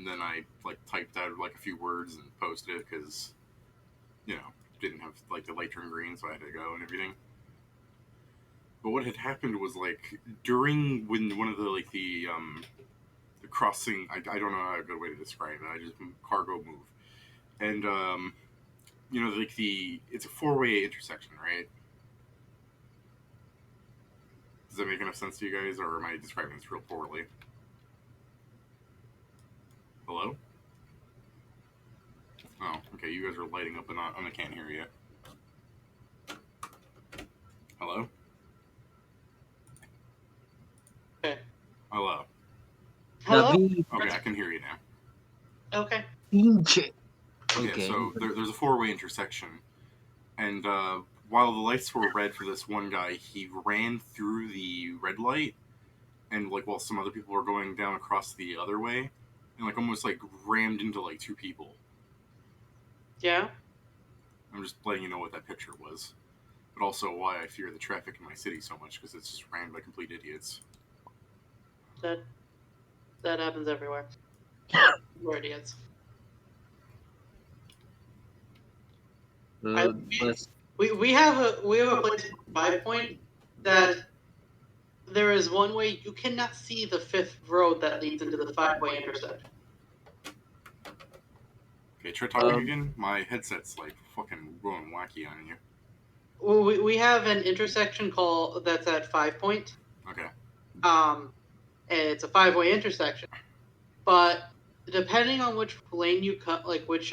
and then I like typed out like a few words and posted it because didn't have like the light turned green, so I had to go and everything. But what had happened was like during when one of the crossing, I don't know how a good way to describe it. I just cargo move, and like it's a 4-way intersection, right? Does that make enough sense to you guys, or am I describing this real poorly? Hello? Oh, okay. You guys are lighting up, and I can't hear you. Hello? Okay. Hello? Hello? Okay, I can hear you now. Okay. Okay, so there's a 4-way intersection, and while the lights were red for this one guy, he ran through the red light, and like while some other people were going down across the other way, and like almost like rammed into like 2 people. Yeah? I'm just letting you know what that picture was. But also why I fear the traffic in my city so much, because it's just ran by complete idiots. That happens everywhere. We're idiots. We have a place in 5 Point that there is one way you cannot see the 5th road that leads into the 5-way intersection. Okay, try talking again. My headset's like fucking going wacky on you. Well, we have an intersection that's at 5 Point. Okay. And it's a 5-way intersection, but depending on which lane you come, like which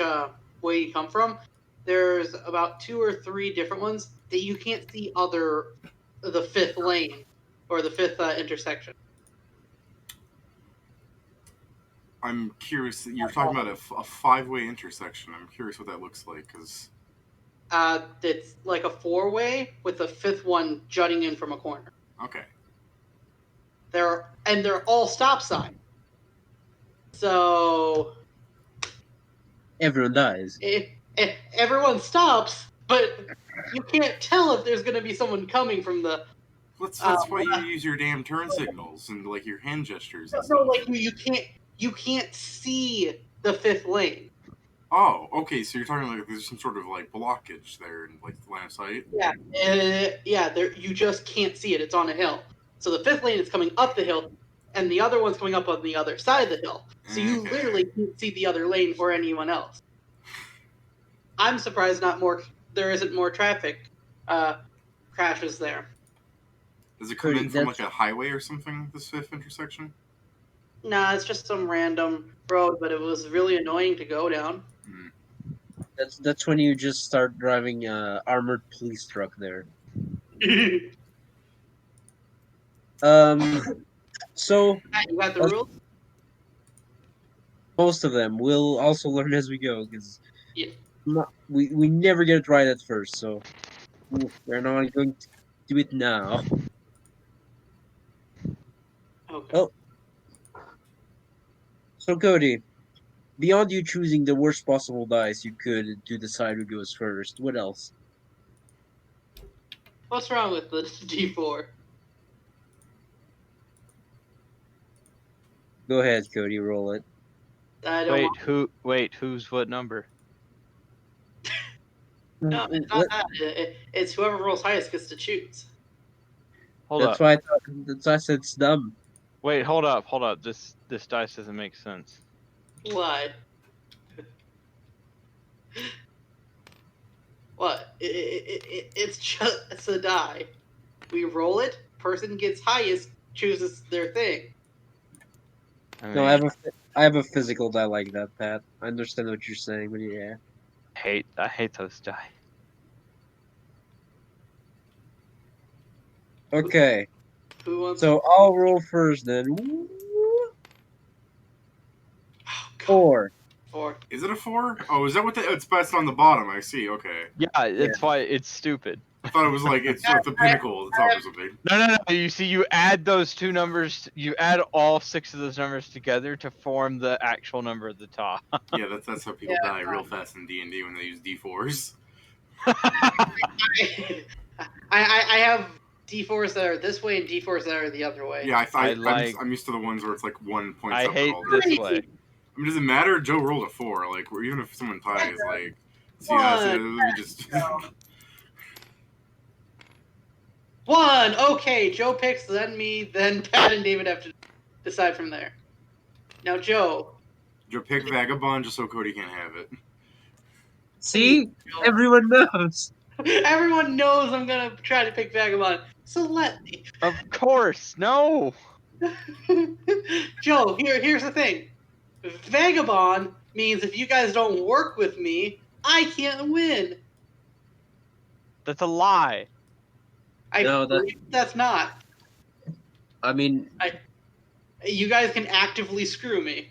way you come from, there's about 2 or 3 different ones that you can't see the 5th lane or the 5th intersection. I'm curious. You're talking about a 5-way intersection. I'm curious what that looks like, because it's like a 4-way with a 5th one jutting in from a corner. Okay. They're all stop signs. So everyone dies. Everyone stops, but you can't tell if there's going to be someone coming from the. That's why you use your damn turn signals and like your hand gestures. And no, like you can't see the 5th lane. Oh, okay. So you're talking like there's some sort of like blockage there in like the line of sight. Yeah. There you just can't see it. It's on a hill. So the 5th lane is coming up the hill, and the other one's coming up on the other side of the hill. So you literally can't see the other lane or anyone else. I'm surprised there isn't more traffic crashes there. Does it come in from like a highway or something, this 5th intersection? Nah, it's just some random road, but it was really annoying to go down. That's when you just start driving armored police truck there. So you got the rules? Most of them. We'll also learn as we go, because we never get it right at first, so we're not going to do it now. Okay. Oh. So Cody, beyond you choosing the worst possible dice you could to decide who goes first, what else? What's wrong with the D4? Go ahead, Cody, roll it. Wait, who's what number? No, it's not that. It's whoever rolls highest gets to choose. That's why I said it's dumb. Wait, hold up. This dice doesn't make sense. Why? What? It's just a die. We roll it. Person gets highest, chooses their thing. No, I have a physical die like that, Pat. I understand what you're saying, but yeah. I hate those die. Okay. So I'll roll first then. Oh, 4. Is it a 4? Oh, is that what it's best on the bottom? I see. Okay. Yeah, that's why it's stupid. I thought it was like it's at the pinnacle at the top or something. No. You see, you add those 2 numbers. You add all 6 of those numbers together to form the actual number at the top. Yeah, that's how people die real fast in D&D when they use D4s. I have D4s that are this way and D4s that are the other way. Yeah, I'm used to the ones where it's like 1 point. I hate this way. I mean, does it matter? Joe rolled a 4. Like, even if someone ties, like, see, we just. One. Okay, Joe picks, then me, then Pat and David have to decide from there. Now, Joe. Joe pick Vagabond just so Cody can't have it. See? Everyone knows. Everyone knows I'm gonna try to pick Vagabond, so let me. Of course, no. Joe, here's the thing. Vagabond means if you guys don't work with me, I can't win. That's a lie. No, That's not. I mean, You guys can actively screw me.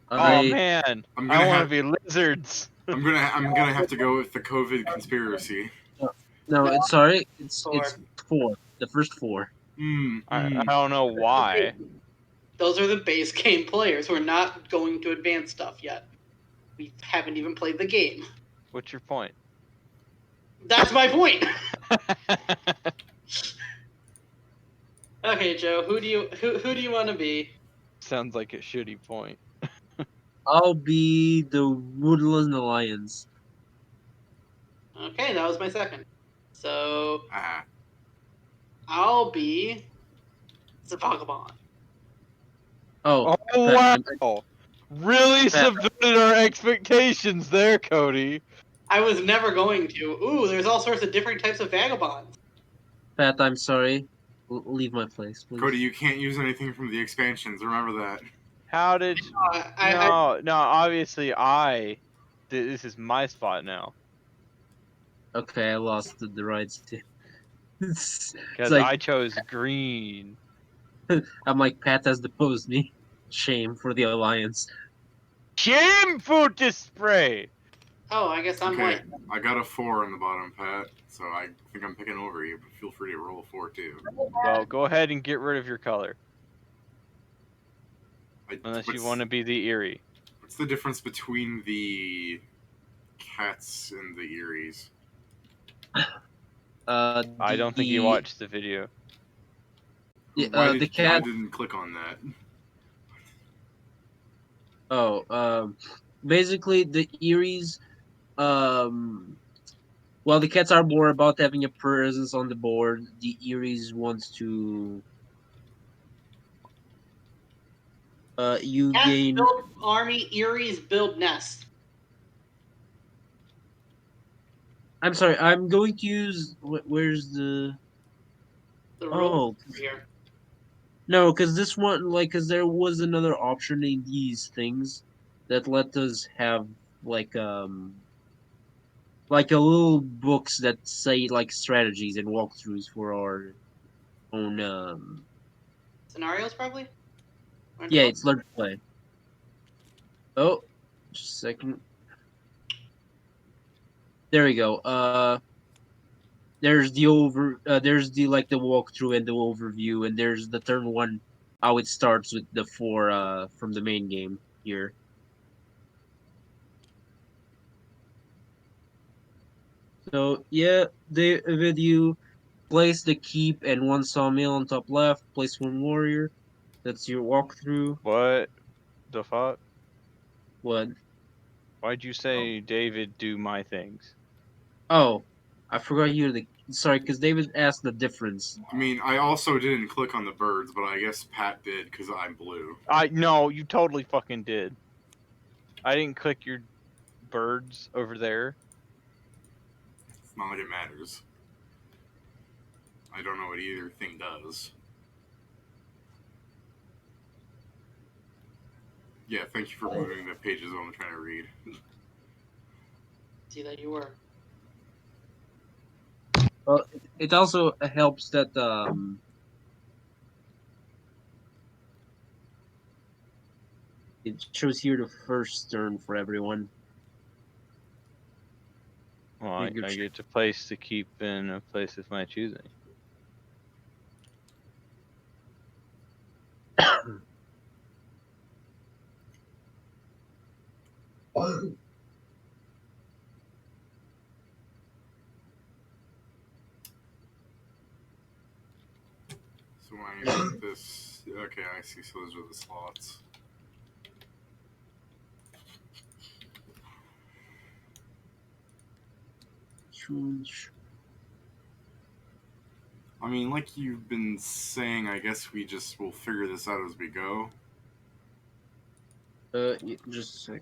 Oh man, I want to be lizards. I'm gonna have to go with the COVID conspiracy. No, it's sorry. It's 4. The first 4. I don't know why. Those are the base game players. We're not going to advance stuff yet. We haven't even played the game. What's your point? That's my point. Okay, Joe. Who do you want to be? Sounds like a shitty point. I'll be the Woodland Alliance. Okay, that was my second. So I'll be the Vagabond. Oh wow! Really subverted our expectations there, Cody. I was never going to. Ooh, there's all sorts of different types of vagabonds. Pat, I'm sorry. Leave my place, please. Cody, you can't use anything from the expansions. Remember that. How did? No. Obviously, this is my spot now. Okay, I lost the rights to. Because like, I chose green. I'm like, Pat has deposed me. Shame for the Alliance. Shameful display. Oh, I guess I'm white. I got a 4 on the bottom, Pat. So I think I'm picking over you, but feel free to roll a 4 too. Well, go ahead and get rid of your color. Unless you want to be the Erie. What's the difference between the cats and the Eries? I don't think you watched the video. Why the cat. I didn't click on that. Oh, basically the Eries, well, the cats are more about having a presence on the board. The Eries wants to. You Cats gain. build army, Eries build nest. I'm sorry. I'm going to use. Where's the? Oh. Here. No, because this one, because there was another option in these things that let us have like a little books that say like strategies and walkthroughs for our own scenarios, probably. Yeah, it's learn to play. Oh, just a second. There we go. There's the there's the the walkthrough and the overview, and there's the turn 1, how it starts with the 4 from the main game here. So yeah, the video place the keep and 1 sawmill on top left, place 1 warrior. That's your walkthrough. What the fuck? What? Why'd you say David do my things? Oh, I forgot you're the. Sorry, because David asked the difference. I mean, I also didn't click on the birds, but I guess Pat did because I'm blue. No, you totally fucking did. I didn't click your birds over there. It's not like it matters. I don't know what either thing does. Yeah, thank you for moving the pages I'm trying to read. See that you were. Well, it also helps that it shows here the first turn for everyone. Well, I get to place to keep in a place of my choosing. So when I put this, okay, I see. So those are the slots. I mean, like you've been saying, I guess we just will figure this out as we go. Just a sec.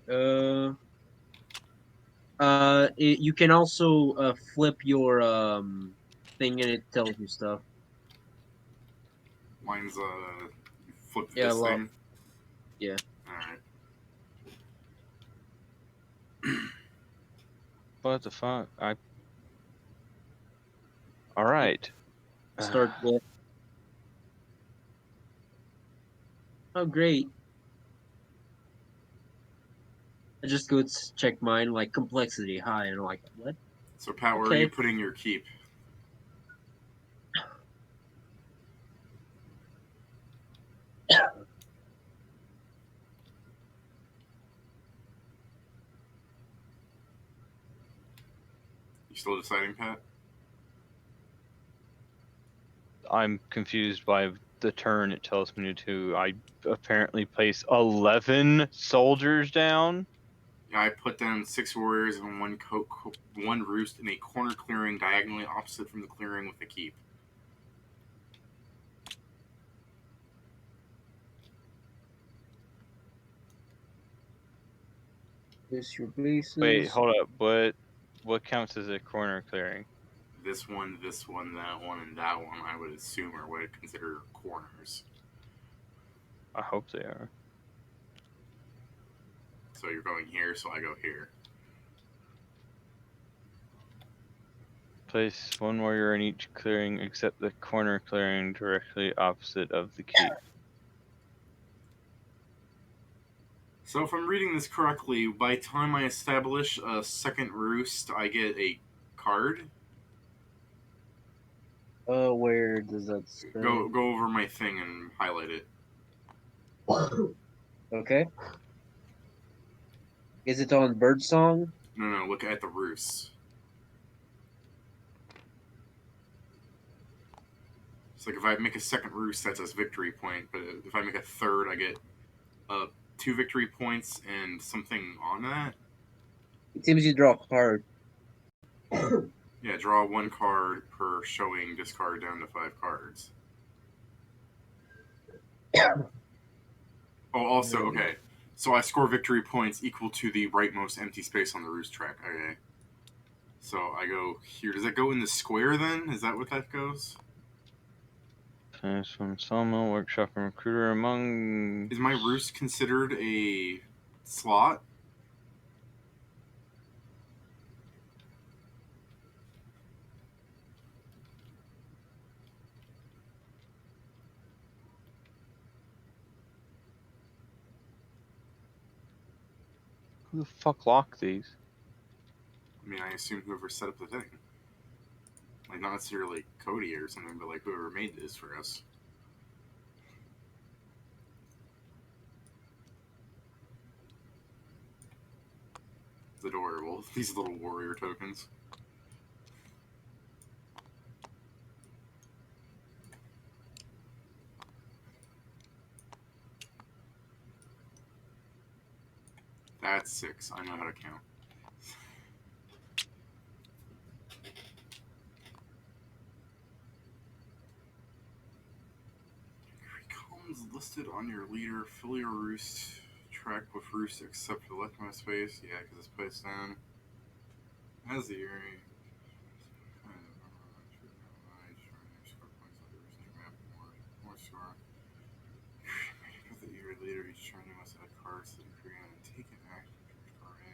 You can also flip your thing and it tells you stuff. Mine's you flip Yeah, this thing. Yeah. All right. What the fuck? All right. Start with. Oh, great. I just go check mine, like complexity high, and I'm like, what? So Pat, where are you Okay. putting your keep? You still deciding, Pat? I'm confused by the turn it tells me to. I apparently place 11 soldiers down. Yeah, I put down 6 warriors and one roost in a corner clearing diagonally opposite from the clearing with the keep. Place your bases. Wait, hold up. What counts as a corner clearing? This one, that one, and that one, I would assume, or would consider corners. I hope they are. So you're going here, so I go here. Place one warrior in each clearing except the corner clearing directly opposite of the keep. So if I'm reading this correctly, by the time I establish a second roost, I get a card. Where does that say? Go over my thing and highlight it. Okay. Is it on Birdsong? No, look at the roosts. It's like if I make a second roost, that's a victory point. But if I make a third, I get 2 victory points and something on that. It seems you draw a card. Yeah, draw 1 card per showing, discard down to 5 cards. Oh, also, okay. So I score victory points equal to the rightmost empty space on the roost track. Okay. So I go here. Does that go in the square then? Is that what that goes? Finish one sawmill, workshop, and recruiter among. Is my roost considered a slot? Who the fuck locked these? I mean, I assume whoever set up the thing. Like, not necessarily Cody or something, but like whoever made this for us. It's adorable. These little warrior tokens. That's 6. I know how to count. Columns listed on your leader. Fill your roost track with roost except for the leftmost space. Yeah, because it's placed down. As the area. Put the year later, each turn you must add cards to the create and take an action card in.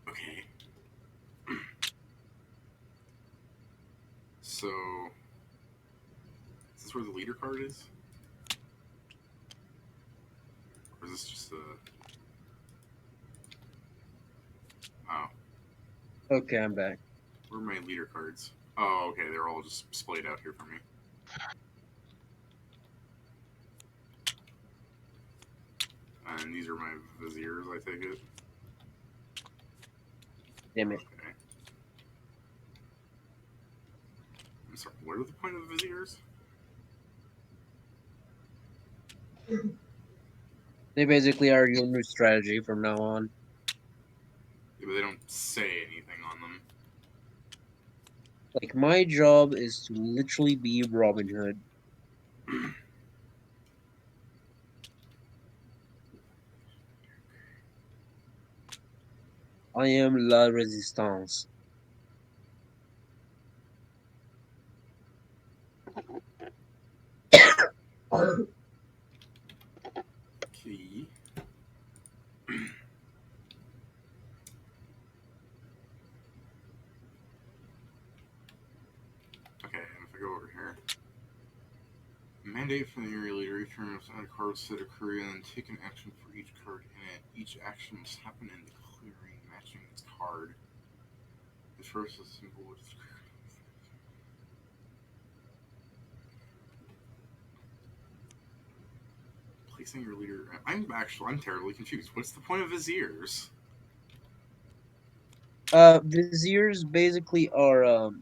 Okay. So, is this where the leader card is? Or is this just a... Oh. Okay, I'm back. Where are my leader cards? Oh, okay, they're all just splayed out here for me. And these are my viziers, I take it. Damn it. Okay. I'm sorry, what are the point of viziers? They basically are your new strategy from now on. Yeah, but they don't say anything on them. Like, my job is to literally be Robin Hood. I am La Resistance. Key. Okay, and if I go over here. Mandate from the area leader. Each turn must add a card to the crew and then take an action for each card in it. Each action must happen in the clearing, matching its card. The first is simple with placing your leader. I'm terribly confused. What's the point of viziers? Viziers basically are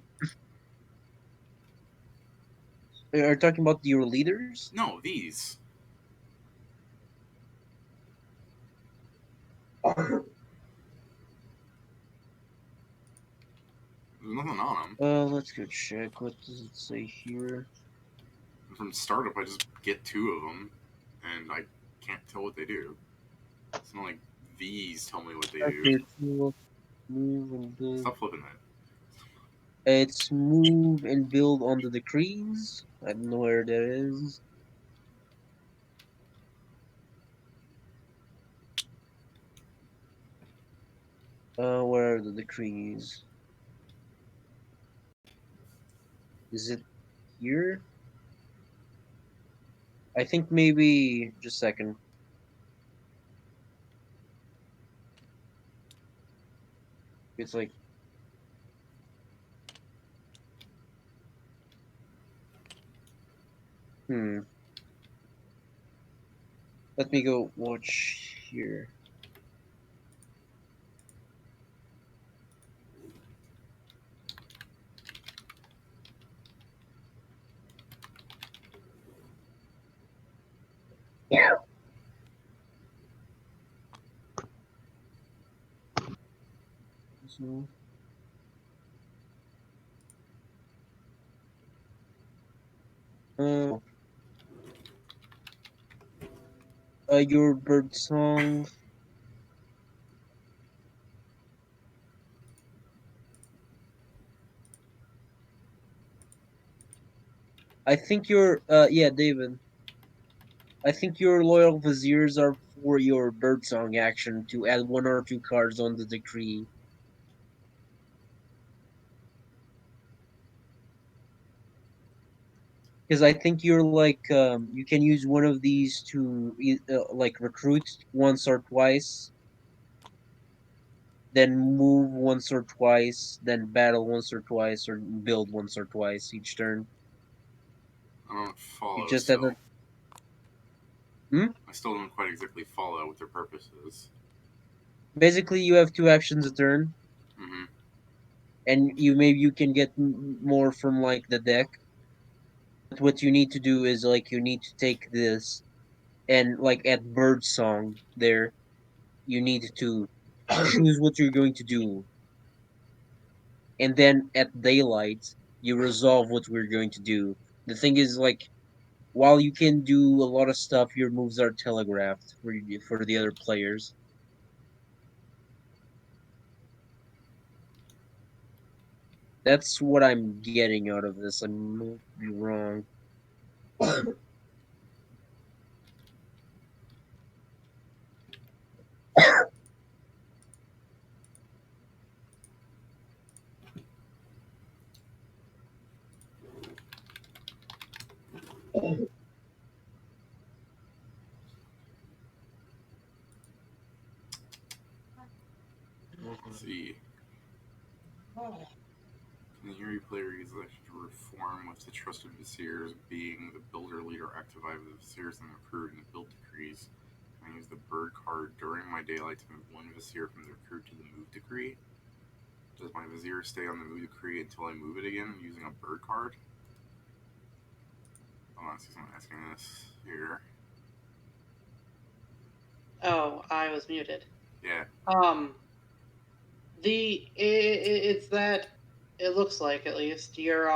talking about your leaders? No, these. There's nothing on them. Let's go check. What does it say here? From startup, I just get 2 of them, and I can't tell what they do. It's not like these tell me what they do. Okay, so move and build. Stop flipping that. It's move and build on the decrees. I don't know where that is. Where are the decrees? Is it here? I think maybe just a second. It's like let me go watch here. Yeah. So, your bird song. I think your yeah, David. I think your loyal viziers are for your birdsong action to add 1 or 2 cards on the decree. Because I think you're like you can use one of these to like recruit once or twice, then move once or twice, then battle once or twice, or build once or twice each turn. I don't You follow just have still. to. Hmm? I still don't quite exactly follow what their purpose is. Basically, you have 2 actions a turn, Mm-hmm. and you can get more from like the deck. But what you need to do is like you need to take this and like at bird song there, you need to choose what you're going to do, and then at daylight you resolve what we're going to do. The thing is, like, while you can do a lot of stuff, your moves are telegraphed for the other players. That's what I'm getting out of this. I might be wrong. Let's see. Can the Yuri player use election to reform with the trusted viziers being the builder leader activate the viziers and approved and build decrees? I use the bird card during my daylight to move one vizier from the recruit to the move decree. Does my vizier stay on the move decree until I move it again using a bird card? Oh, I see someone asking this here. Oh, I was muted. Yeah. It's that it looks like, at least, your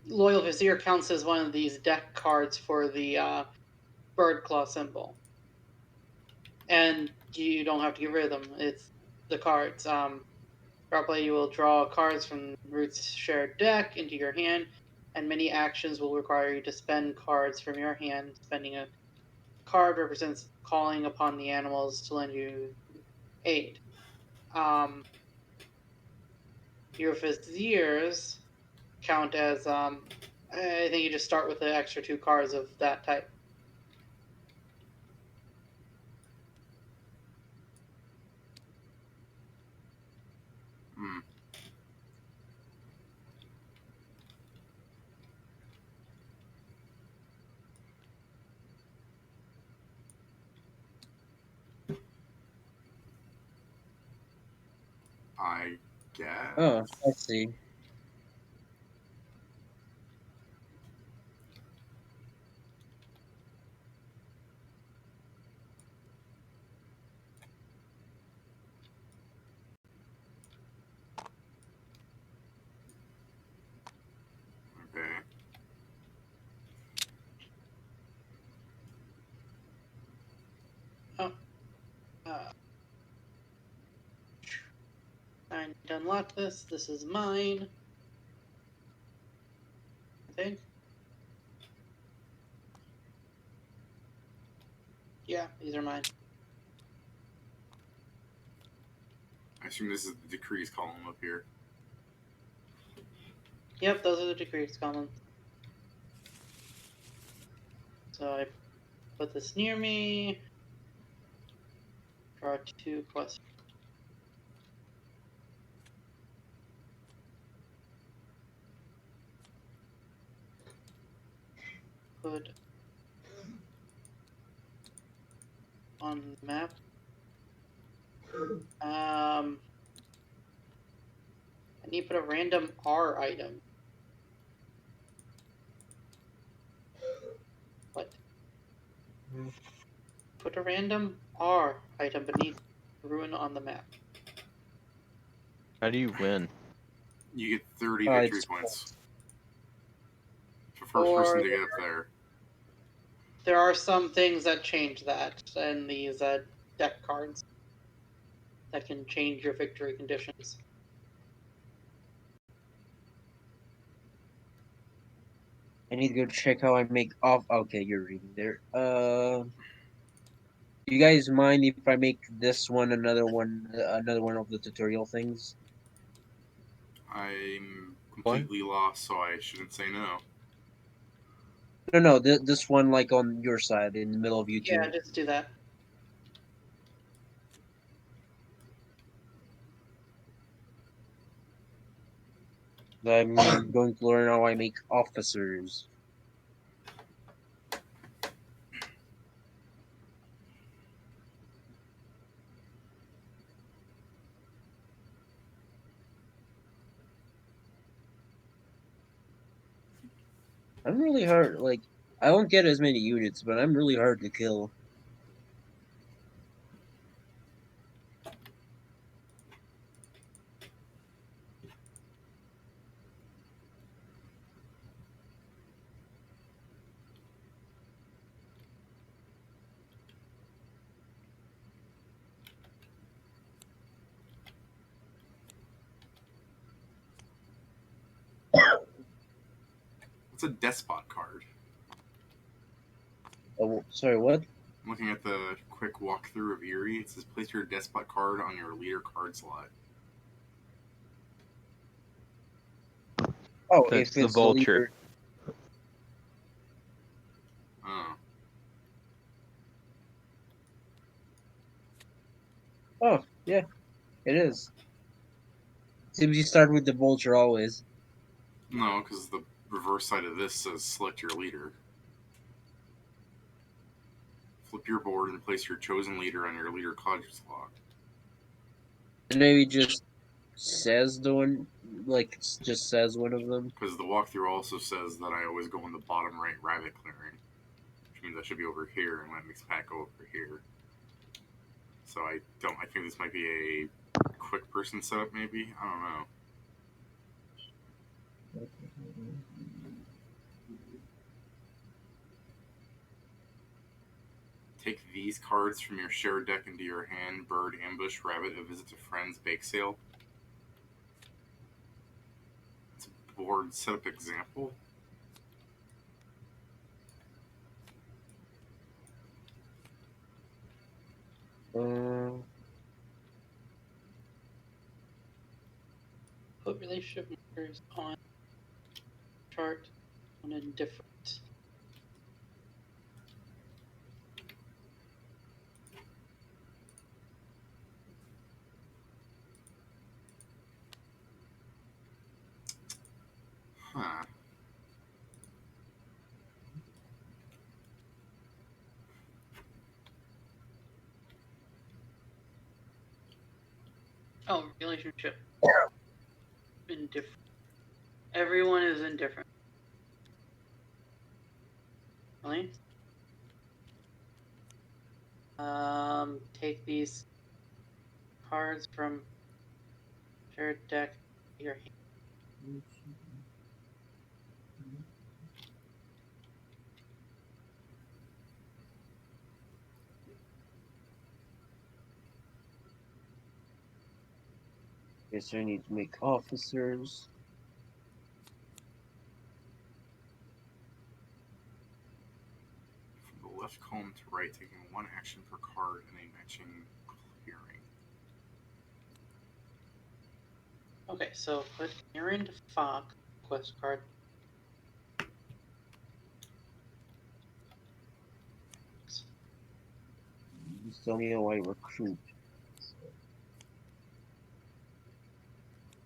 Loyal Vizier counts as one of these deck cards for the bird claw symbol. And you don't have to get rid of them. It's the cards. Throughout play, you will draw cards from Root's shared deck into your hand, and many actions will require you to spend cards from your hand. Spending a card represents calling upon the animals to lend you aid. Your Viziers count as I think you just start with the extra 2 cards of that type. Hmm. I guess. Oh, I see. Okay. Oh, I need to unlock this. This is mine. I think. Yeah, these are mine. I assume this is the decrees column up here. Yep, those are the decrees columns. So I put this near me. Draw 2 questions. Put on the map. I need to put a random R item. What? Put a random R item beneath ruin on the map. How do you win? You get 30 victory It's points. The first person to get up there. There are some things that change that in these deck cards that can change your victory conditions. I need to go check how I make off. Okay, you're reading there. Do you guys mind if I make this one another one of the tutorial things? I'm completely lost, so I shouldn't say no. No, this one like on your side in the middle of YouTube. Yeah, just do that. I'm going to learn how I make officers. I'm really hard. Like I don't get as many units, but I'm really hard to kill. It's a despot card. Oh, sorry, what? I'm looking at the quick walkthrough of Eerie. It says place your despot card on your leader card slot. Oh, That's if the it's the vulture. leader. Oh. Oh, yeah, it is. Seems you start with the vulture always. No, because the reverse side of this says select your leader. Flip your board and place your chosen leader on your leader card slot. And maybe just says the one, like just says one of them. Because the walkthrough also says that I always go in the bottom right rabbit clearing, which means I should be over here and let Mix Pat go over here. So I think this might be a quick person setup, maybe? I don't know. Take these cards from your shared deck into your hand. Bird, Ambush, Rabbit, A Visit to Friends, Bake Sale. It's a board setup example. Put relationship markers on chart on indifferent. Huh. Oh, relationship. Indifferent. Everyone is indifferent. Really? Take these cards from shared deck to your hand. Guess I need to make officers. From the left column to right, taking one action per card and a matching clearing. Okay, so put Errand Fox quest card. You still need a white recruit.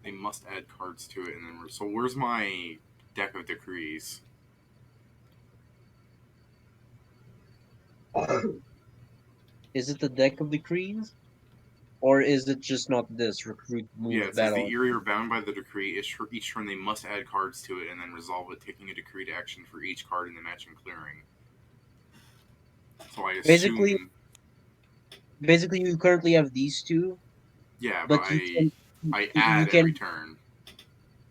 They must add cards to it, and then so where's my deck of decrees? Is it the deck of decrees? Or is it just not this? Recruit, move, Yeah, it says battle. the area are bound by the decree. Each turn they must add cards to it and then resolve it, taking a decreed action for each card in the matching clearing. So I assume. Basically, you currently have these two. Yeah, but I you add can. every turn.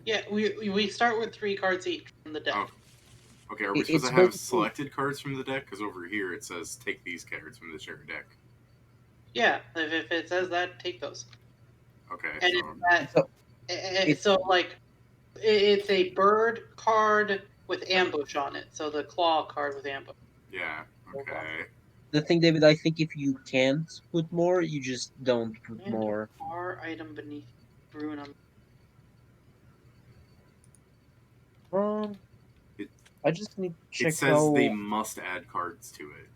Yeah, we start with 3 cards each from the deck. Oh, okay, are we supposed to have selected cards from the deck? Because over here it says take these cards from the shared deck. Yeah, if it says that, take those. Okay, and so like it's a bird card with ambush on it, so the claw card with ambush. Yeah. Okay. The thing, David, I think if you can't put more, you just don't put more. R item beneath ruin on. I just need to check it says how they must add cards to it.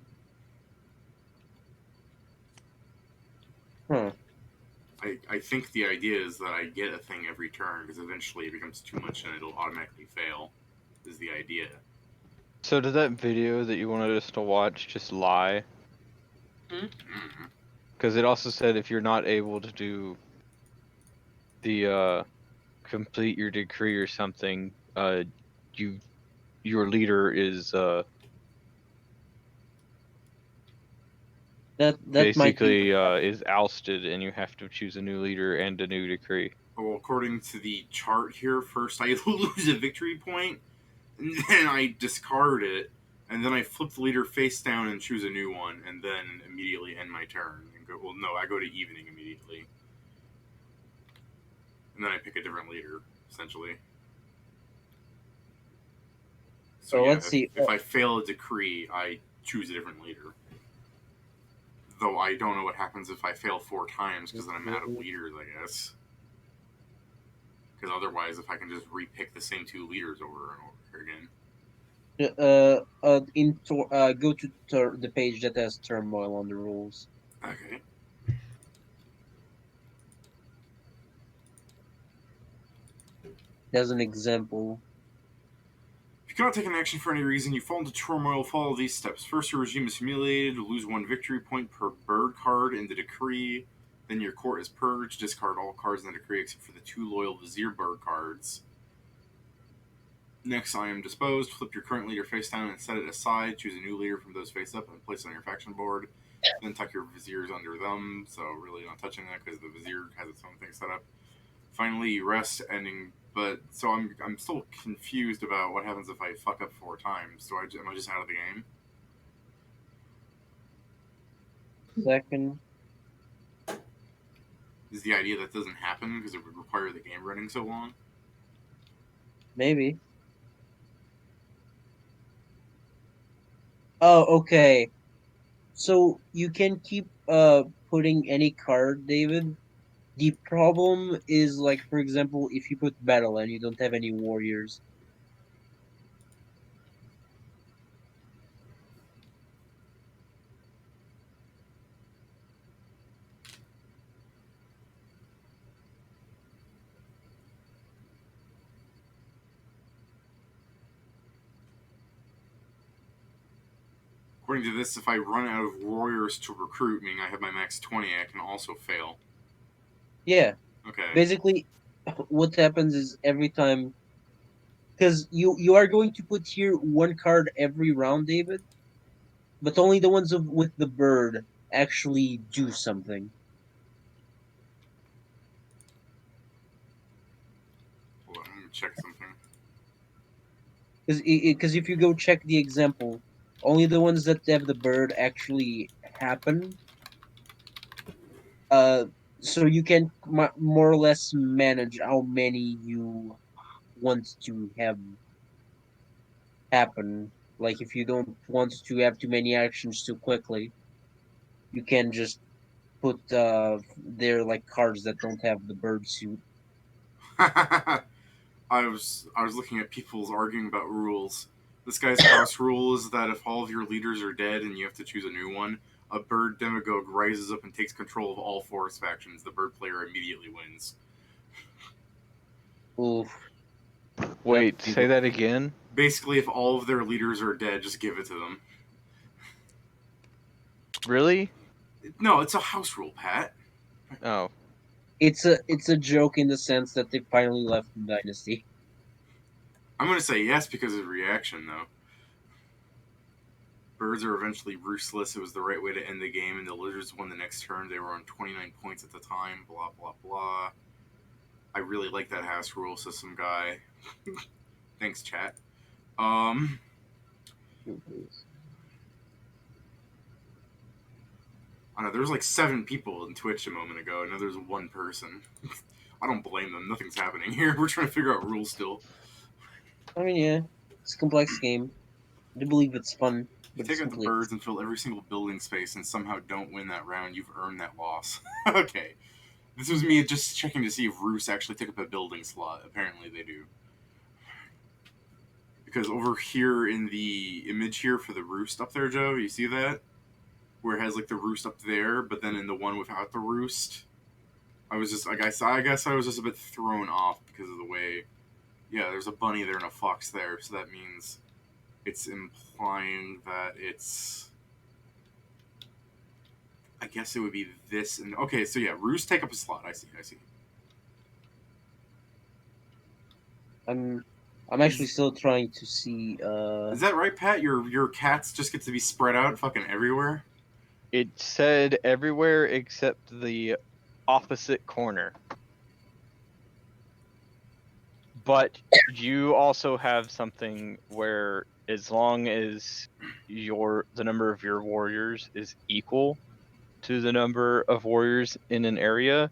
Huh. I think the idea is that I get a thing every turn because eventually it becomes too much and it'll automatically fail. Is the idea. So did that video that you wanted us to watch just lie? Because it also said if you're not able to do the complete your decree or something, your leader is that basically might be is ousted and you have to choose a new leader and a new decree. Well, according to the chart here, first I lose a victory point, and then I discard it, and then I flip the leader face down and choose a new one, and then immediately end my turn. And go, well, no, I go to evening immediately. And then I pick a different leader, essentially. So yeah, let's see. If I fail a decree, I choose a different leader. Though I don't know what happens if I fail 4 times, because then I'm out of leaders, I guess. Because otherwise, if I can just repick the same 2 leaders over and over again. Go to the page that has turmoil on the rules. Okay. There's an example. you cannot take an action for any reason, you fall into turmoil, follow these steps. First, your regime is humiliated, lose 1 victory point per bird card in the decree. Then your court is purged, discard all cards in the decree except for the 2 loyal Vizier bird cards. Next, I am disposed. Flip your current leader face down and set it aside. Choose a new leader from those face up and place it on your faction board. Then tuck your Viziers under them, so really not touching that because the Vizier has its own thing set up. Finally, you rest, ending. But so I'm still confused about what happens if I fuck up 4 times. Am I just out of the game? Second. Is the idea that doesn't happen because it would require the game running so long? Maybe. Oh, okay. So you can keep putting any card, David. The problem is, like, for example, if you put battle and you don't have any warriors. According to this, if I run out of warriors to recruit, meaning I have my max 20, I can also fail. Yeah. Okay. Basically, what happens is every time, because you are going to put here 1 card every round, David, but only the ones with the bird actually do something. Hold on, let me check something. Because if you go check the example, only the ones that have the bird actually happen. So you can more or less manage how many you want to have happen. Like if you don't want to have too many actions too quickly, you can just put their like cards that don't have the bird suit. I was looking at people's arguing about rules. This guy's house rule is that if all of your leaders are dead and you have to choose a new one, a bird demagogue rises up and takes control of all forest factions. The bird player immediately wins. Oof. Wait, say that again? Basically, if all of their leaders are dead, just give it to them. Really? No, it's a house rule, Pat. Oh. It's a joke in the sense that they finally left the dynasty. I'm going to say yes because of the reaction, though. Birds are eventually roostless. It was the right way to end the game, and the lizards won the next turn. They were on 29 points at the time. Blah, blah, blah. I really like that house rule system, guy. Thanks, chat. I don't know, there was like 7 people in Twitch a moment ago, and now there's 1 person. I don't blame them. Nothing's happening here. We're trying to figure out rules still. I mean, yeah, it's a complex game. I do believe it's fun. If you take out the birds and fill every single building space and somehow don't win that round, you've earned that loss. Okay. This was me just checking to see if Roos actually took up a building slot. Apparently they do. Because over here in the image here for the roost up there, Joe, you see that? Where it has like the roost up there, but then in the one without the roost, I guess I was just a bit thrown off because of the way. Yeah, there's a bunny there and a fox there, so that means it's implying that it's. I guess it would be this and okay, so yeah, roost take up a slot. I see. I'm actually still trying to see. Is that right, Pat? Your cats just get to be spread out fucking everywhere? It said everywhere except the opposite corner. But you also have something where as long as the number of your warriors is equal to the number of warriors in an area,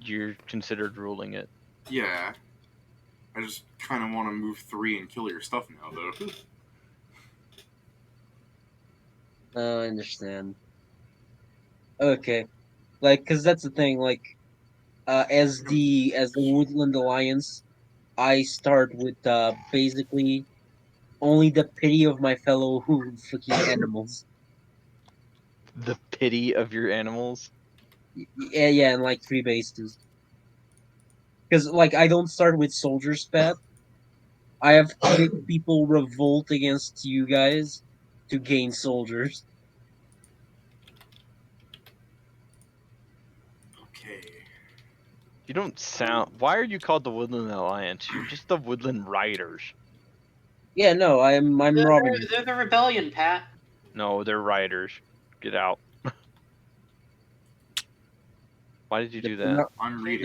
you're considered ruling it. Yeah. I just kind of want to move 3 and kill your stuff now, though. I understand. Okay, like, because that's the thing. Like, as the Woodland Alliance, I start with basically only the pity of my fellow fucking animals. The pity of your animals? Yeah, and like 3 bases. Because like I don't start with soldiers, Pat. I have to make people revolt against you guys to gain soldiers. Okay. You don't sound. Why are you called the Woodland Alliance? You're just the Woodland Riders. Yeah, no, I'm Robin. They're the rebellion, Pat. No, they're riders. Get out. Why did you The, do pronou- that? I'm the, reading.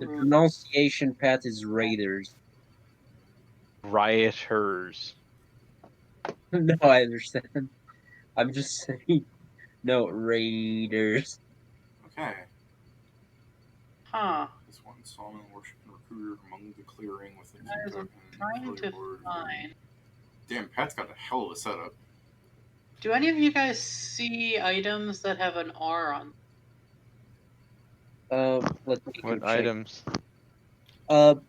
the pronunciation path is Raiders. Rioters. No, I understand. I'm just saying. No, Raiders. Okay. Huh. This one, Solomon worship and recruiter among the clearing with the Guys, I'm trying to find. Damn, Pat's got a hell of a setup. Do any of you guys see items that have an R on Let's take a What check. items? them?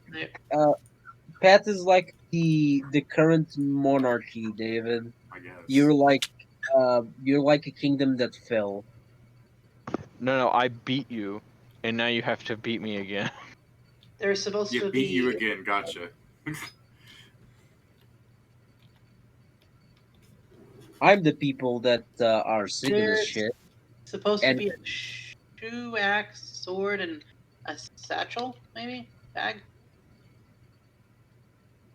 Pat is like the current monarchy, David. I guess. You're like a kingdom that fell. No, I beat you, and now you have to beat me again. They're supposed Yeah, to beat be. you again. Gotcha. I'm the people that are sick of this There's shit. supposed to And be a shoe, axe, sword, and a satchel, maybe bag.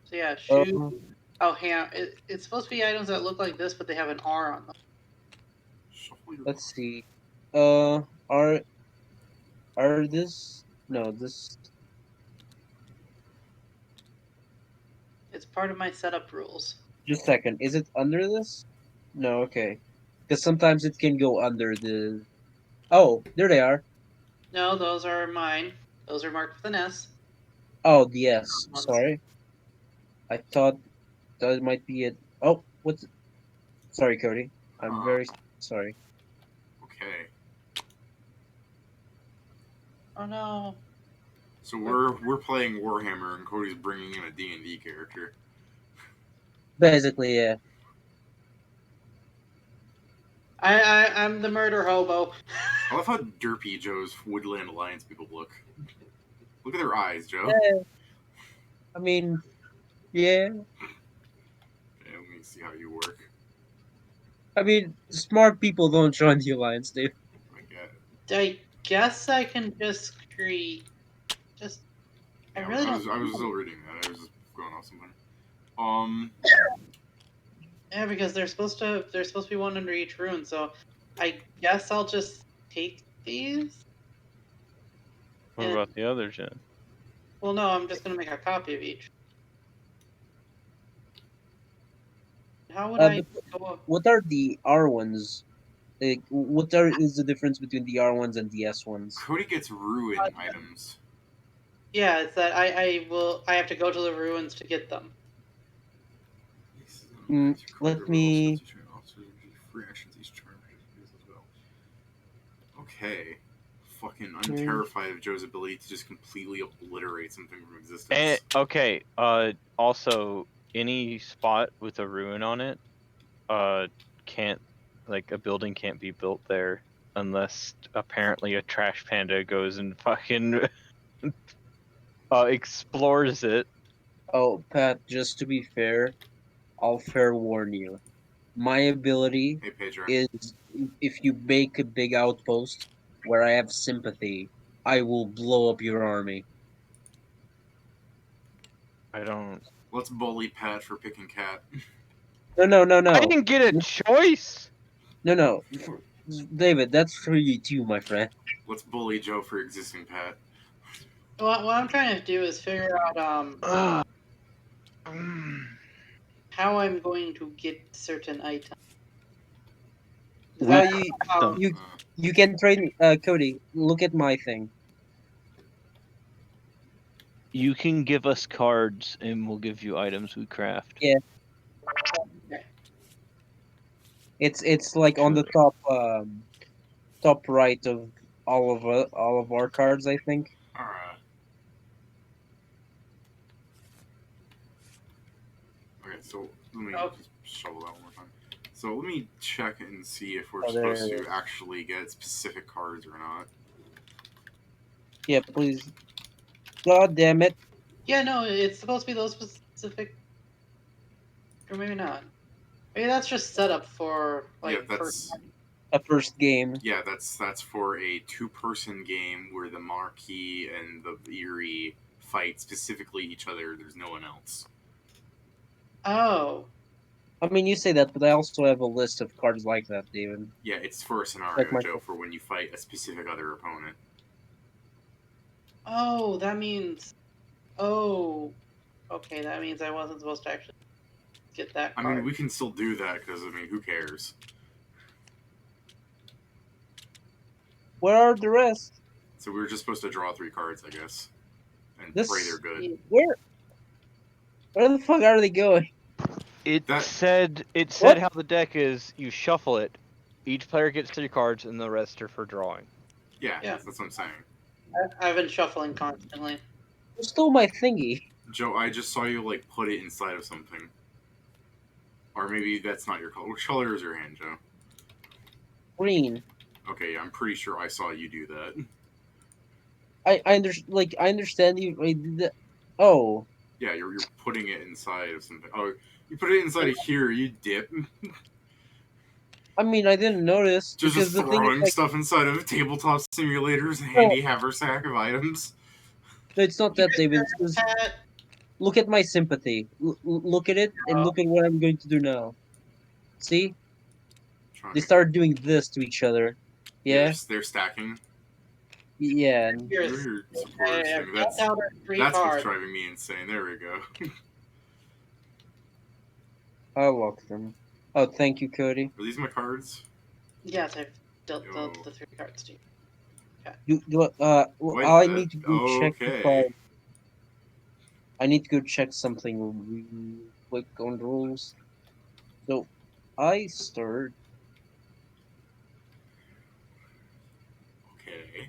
So yeah, shoe. Oh, it's supposed to be items that look like this, but they have an R on them. Shuffle your let's cards. see. Are this no this It's part of my setup rules. just a second. Is it under this? No, okay. Because sometimes it can go under the. Oh, there they are. No, those are mine. Those are marked with an S. Oh, the S. Sorry, I thought that might be it. Oh, what's? Sorry, Cody. I'm very sorry. Okay. Oh no. So we're playing Warhammer, and Cody's bringing in a D&D character. Basically, yeah. I'm the murder hobo. I love how derpy Joe's Woodland Alliance people look. Look at their eyes, Joe. Yeah. I mean, yeah. Okay, let me see how you work. I mean, smart people don't join the alliance, Dave. I get it. I guess I can just create. Just. I Yeah, really I don't. was still reading that. I was just going off something. Yeah, because they're supposed to be one under each rune. So I guess I'll just take these. What And, about the others then? well, no, I'm just gonna make a copy of each. How would I go? What are the R ones? Like, is the difference between the R ones and the S ones? Cody gets ruin items. Yeah, it's that I have to go to the ruins to get them. Let me. Free actions each turn as well. Okay. Fucking, I'm terrified of Joe's ability to just completely obliterate something from existence. And, okay. Also, any spot with a ruin on it, can't a building can't be built there unless apparently a trash panda goes and fucking explores it. Oh, Pat. Just to be fair, I'll fair warn you. My ability Hey, Pedro. is if you make a big outpost where I have sympathy, I will blow up your army. I don't. Let's bully Pat for picking cat. No. I didn't get a choice. No. David, that's for you too, my friend. Let's bully Joe for existing Pat. What I'm trying to do is figure out how I'm going to get certain items. Well, you can trade. Cody, look at my thing. You can give us cards, and we'll give you items we craft. Yeah. It's like on the top right of all of our cards, I think. Alright. Okay, so let me just shovel that one more time. So let me check and see if we're supposed to actually get specific cards or not. Yeah, please. God damn it. Yeah, no, it's supposed to be those specific, or maybe not. Maybe that's just set up for like Yeah, that's A first game. yeah, that's for a 2-person game where the Marquis and the Eerie fight specifically each other. There's no one else. Oh, I mean, you say that, but I also have a list of cards like that, David. Yeah, it's for a scenario, Like my- Joe, for when you fight a specific other opponent. oh, that means. Oh, okay, that means I wasn't supposed to actually get that I card. mean, we can still do that because I mean, who cares? Where are the rest? So we were just supposed to draw 3 cards, I guess, and This- pray they're good. Where the fuck are they going? It That- said What? how the deck is. You shuffle it. Each player gets 3 cards, and the rest are for drawing. Yeah, Yeah. that's what I'm saying. I've been shuffling constantly. You stole my thingy. Joe, I just saw you like put it inside of something, or maybe that's not your color. Which color is your hand, Joe? Green. Okay, I'm pretty sure I saw you do that. I understand you. I did that. Oh, Yeah, you're putting it inside of something. Oh, you put it inside of here. You dip. I mean, I didn't notice Just because the thing throwing is, like, stuff inside of tabletop simulators, handy haversack of items. no, it's not that, David. It's 'cause Cat. look at my sympathy. Look at it, and look at what I'm going to do now. See, they started doing this to each other. Yeah, They're stacking. yeah. And Here's Your supporters I have thing. cut out our 3 That's what's cards. driving me insane. There we go. I locked them. Oh, thank you, Cody. Are these my cards? Yes, I've dealt Yo. the 3 cards to you. Wait, I need to go check the okay. card. I need to go check something real quick on the rules. So, I start. Okay.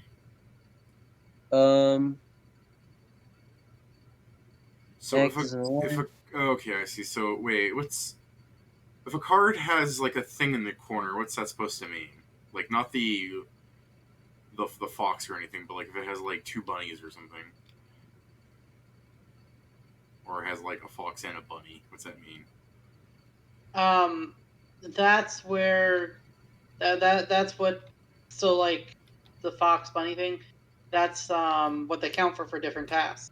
So X and Y. okay, I see. So wait, if a card has like a thing in the corner? What's that supposed to mean? Like not the fox or anything, but like if it has like 2 bunnies or something, or it has like a fox and a bunny. What's that mean? That's where that's what. So like the fox bunny thing. That's what they count for different tasks.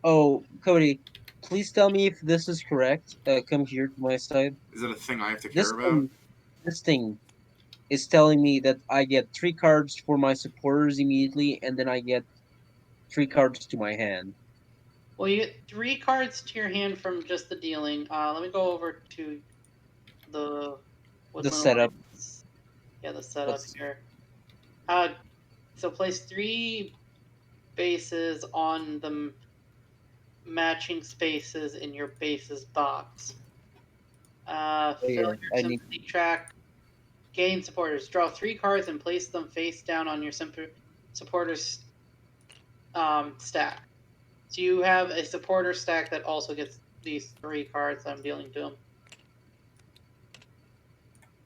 Oh, Cody, please tell me if this is correct. Come here to my side. Is it a thing I have to This care about? this thing is telling me that I get 3 cards for my supporters immediately, and then I get 3 cards to my hand. Well, you get 3 cards to your hand from just the dealing. Let me go over to the Setup. Yeah, the setup What's- here. So place 3 bases on the matching spaces in your bases box. Fill your sympathy track. Gain supporters. Draw 3 cards and place them face down on your supporters stack. So you have a supporter stack that also gets these 3 cards I'm dealing to them.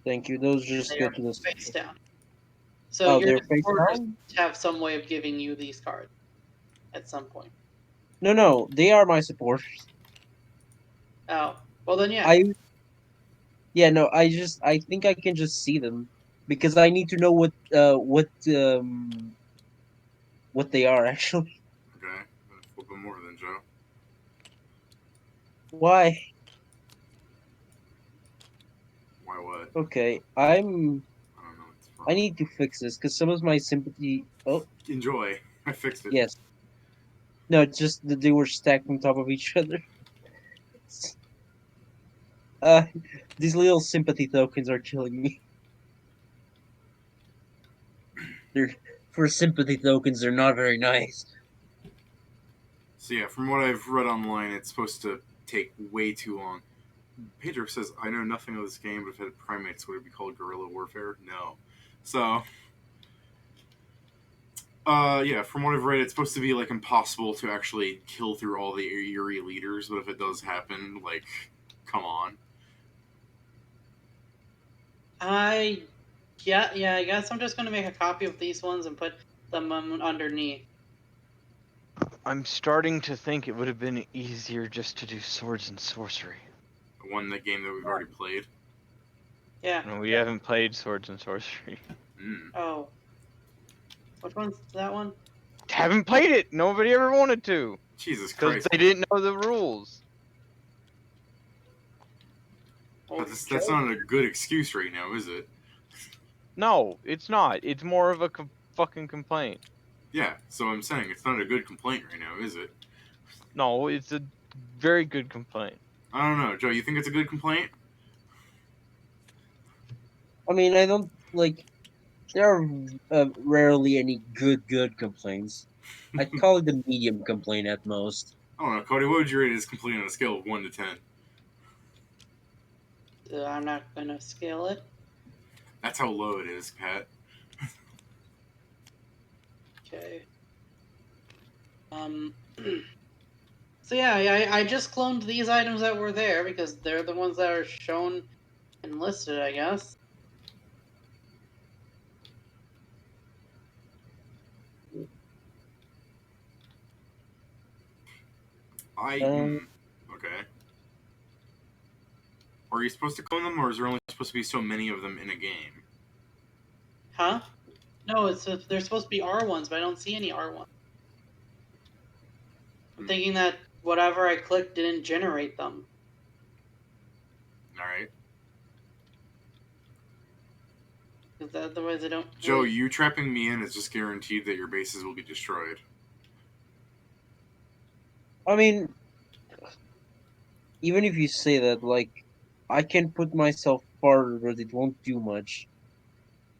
Thank you. Those just They go are to the face down. So your they're face supporters down? have some way of giving you these cards at some point. No, they are my supporters. Oh, well then yeah. I think I can just see them because I need to know what they are actually. Okay, I'm gonna flip them more than Joe. Why? Why what? Okay, I don't know. It's wrong. I need to fix this because some of my sympathy. Oh Enjoy. I fixed it. yes. No, it's just that they were stacked on top of each other. Uh, these little sympathy tokens are killing me. They're for sympathy tokens. They're not very nice. So yeah, from what I've read online, it's supposed to take way too long. Pedro says, "I know nothing of this game, but if it had primates, would it be called guerrilla warfare?" No. So, yeah, from what I've read, it's supposed to be like impossible to actually kill through all the Eerie leaders, but if it does happen, like, come on. I guess I'm just gonna make a copy of these ones and put them underneath. I'm starting to think it would have been easier just to do swords and sorcery. The game that we've already played. Yeah. No, we haven't played swords and sorcery. Mm. Oh. Which one's that one? Haven't played it. Nobody ever wanted to Jesus because Christ. they didn't know the rules. Oh, That's not a good excuse right now, is it? No, it's not. It's more of a fucking complaint. Yeah, so I'm saying it's not a good complaint right now, is it? No, it's a very good complaint. I don't know, Joe. You think it's a good complaint? I mean, I don't like. There are rarely any good complaints. I'd call it a medium complaint at most. I don't know, Cody. What would you rate this complaint on a scale of 1 to 10? I'm not gonna scale it. That's how low it is, Pat. Okay. So yeah, I just cloned these items that were there because they're the ones that are shown and listed, I guess. Okay. Are you supposed to clone them, or is there only supposed to be so many of them in a game? Huh? No, they're supposed to be R ones, but I don't see any R ones. I'm thinking that whatever I clicked didn't generate them. Alright. Because otherwise I don't. Joe, you trapping me in is just guaranteed that your bases will be destroyed. I mean, even if you say that, like, I can put myself farther, but it won't do much.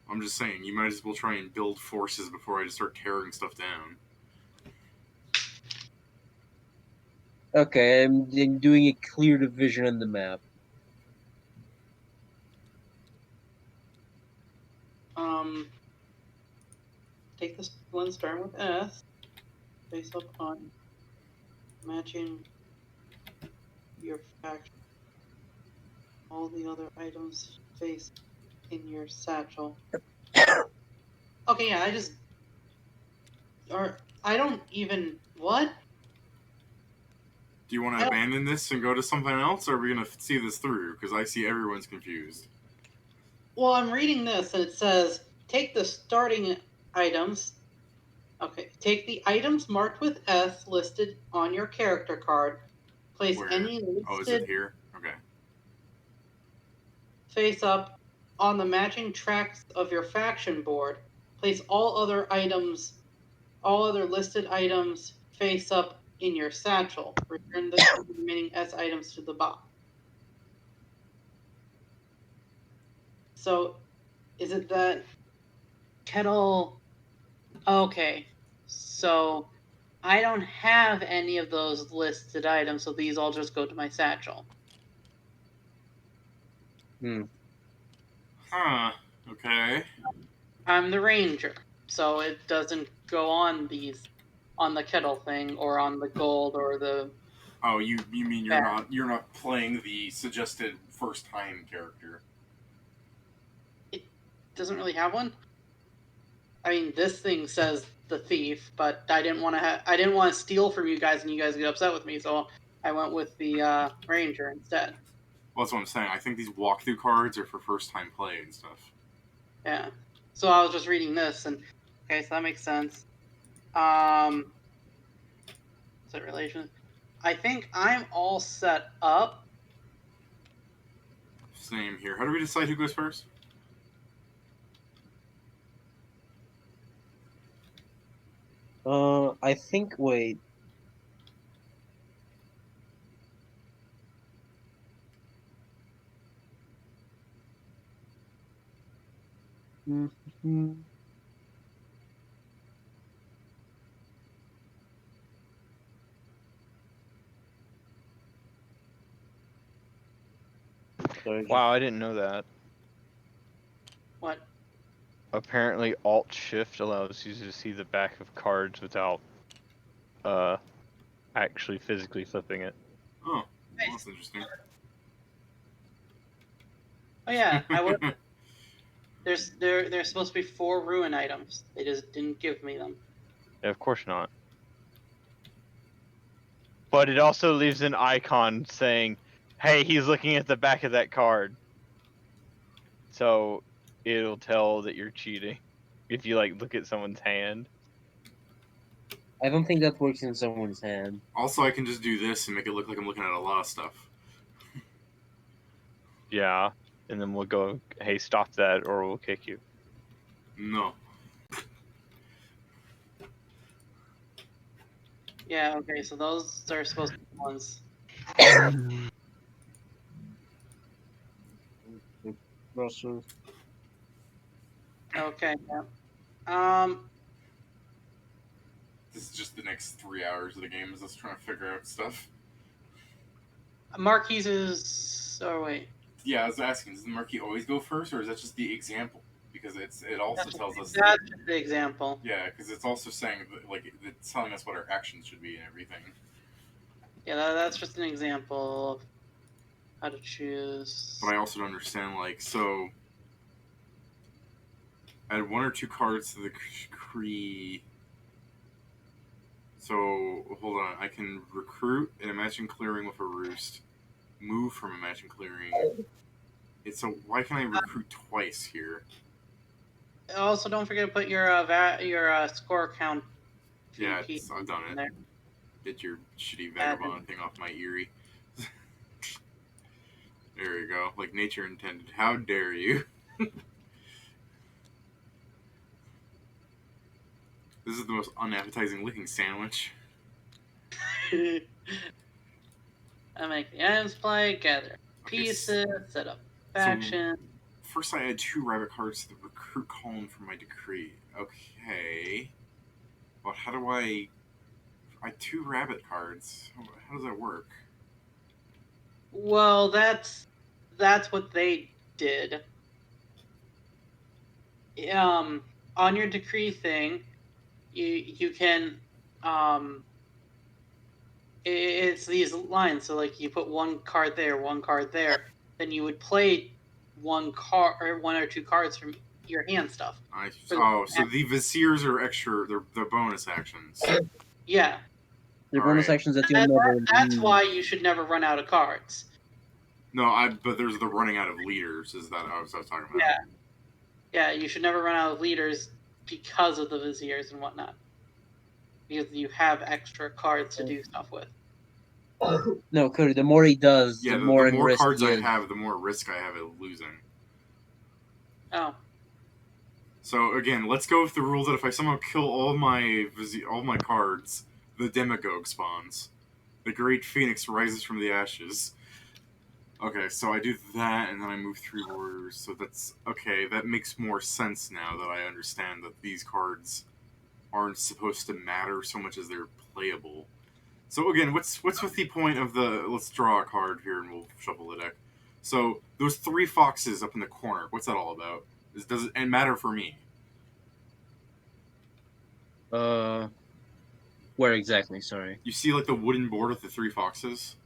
I'm just saying, you might as well try and build forces before I just start tearing stuff down. Okay, I'm doing a clear division on the map. Take this one starting with S. Face up on matching your faction. All the other items face in your satchel. Okay, yeah, I don't even what? Do you want to abandon this and go to something else, or are we going to see this through? Because I see everyone's confused. Well, I'm reading this and it says take the starting items. Okay, take the items marked with S listed on your character card. Place Where? any Oh, is listed it here? Okay. face up on the matching tracks of your faction board. Place all other listed items face up in your satchel. Return the remaining S items to the box. So, is it that kettle? Okay, so I don't have any of those listed items, so these all just go to my satchel. Huh. Okay. I'm the ranger, so it doesn't go on the kettle thing or on the gold or the. Oh, you mean you're not playing the suggested first time character? It doesn't really have one. I mean, this thing says the thief, but I didn't want to steal from you guys and you guys get upset with me, so I went with the ranger instead. Well, that's what I'm saying. I think these walkthrough cards are for first time play and stuff. Yeah. So I was just reading this, and okay, so that makes sense. Is it relation? I think I'm all set up. Same here. How do we decide who goes first? I think. Wait. Sorry. Wow, I didn't know that. What? Apparently, Alt Shift allows you to see the back of cards without actually physically flipping it. Oh, well, Nice. that's interesting. Oh yeah, I would. There's supposed to be 4 ruin items. They just didn't give me them. Yeah, of course not. but it also leaves an icon saying, "Hey, he's looking at the back of that card." So it'll tell that you're cheating if you like look at someone's hand. I don't think that works in someone's hand. Also, I can just do this and make it look like I'm looking at a lot of stuff. Yeah, and then we'll go, "Hey, stop that, or we'll kick you." No. Yeah, okay, so those are supposed to be the ones. Russell. Okay, yeah. This is just the next 3 hours of the game is us trying to figure out stuff. Marquis is. Oh, wait. Yeah, I was asking, does the marquee always go first, or is that just the example? Because it also tells us. That's just the example. Yeah, because it's also saying that, like, it's telling us what our actions should be and everything. Yeah, that's just an example of how to choose. But I also don't understand, like, so add 1 or 2 cards to the decree. So hold on, I can recruit and imagine clearing with a roost, move from imagine clearing. So why can I recruit twice here? Also, don't forget to put your score count. Yeah, I've done it. There. Get your shitty vagabond thing off my eerie. There you go. Like nature intended. How dare you? This is the most unappetizing looking sandwich. I make the items play, gather pieces, set up faction. So, first I add 2 rabbit cards to the recruit column for my decree. Okay. Well, how do I 2 rabbit cards? How does that work? Well, that's what they did. On your decree thing, you can it's these lines. So like you put 1 card there, 1 card there, then you would play 1 card or 1 or 2 cards from your hand stuff. So the viziers are extra. They're bonus actions. Yeah. They're bonus actions that you'll never. That's why you should never run out of cards. No, but there's the running out of leaders. Is that I was talking about? Yeah. Yeah, you should never run out of leaders because of the viziers and whatnot. Because you have extra cards to do stuff with. No, Cody, the more he does, Yeah, the more more cards he I is. have, the more risk I have at losing. Oh. So again, let's go with the rule that if I somehow kill all my cards, the demagogue spawns. The great phoenix rises from the ashes. Okay, so I do that, and then I move 3 warriors. So that's okay. That makes more sense now that I understand that these cards aren't supposed to matter so much as they're playable. So again, what's with the point of the? Let's draw a card here, and we'll shuffle the deck. So those 3 foxes up in the corner. What's that all about? Does it matter for me? Where exactly? Sorry. You see, like the wooden board with the 3 foxes.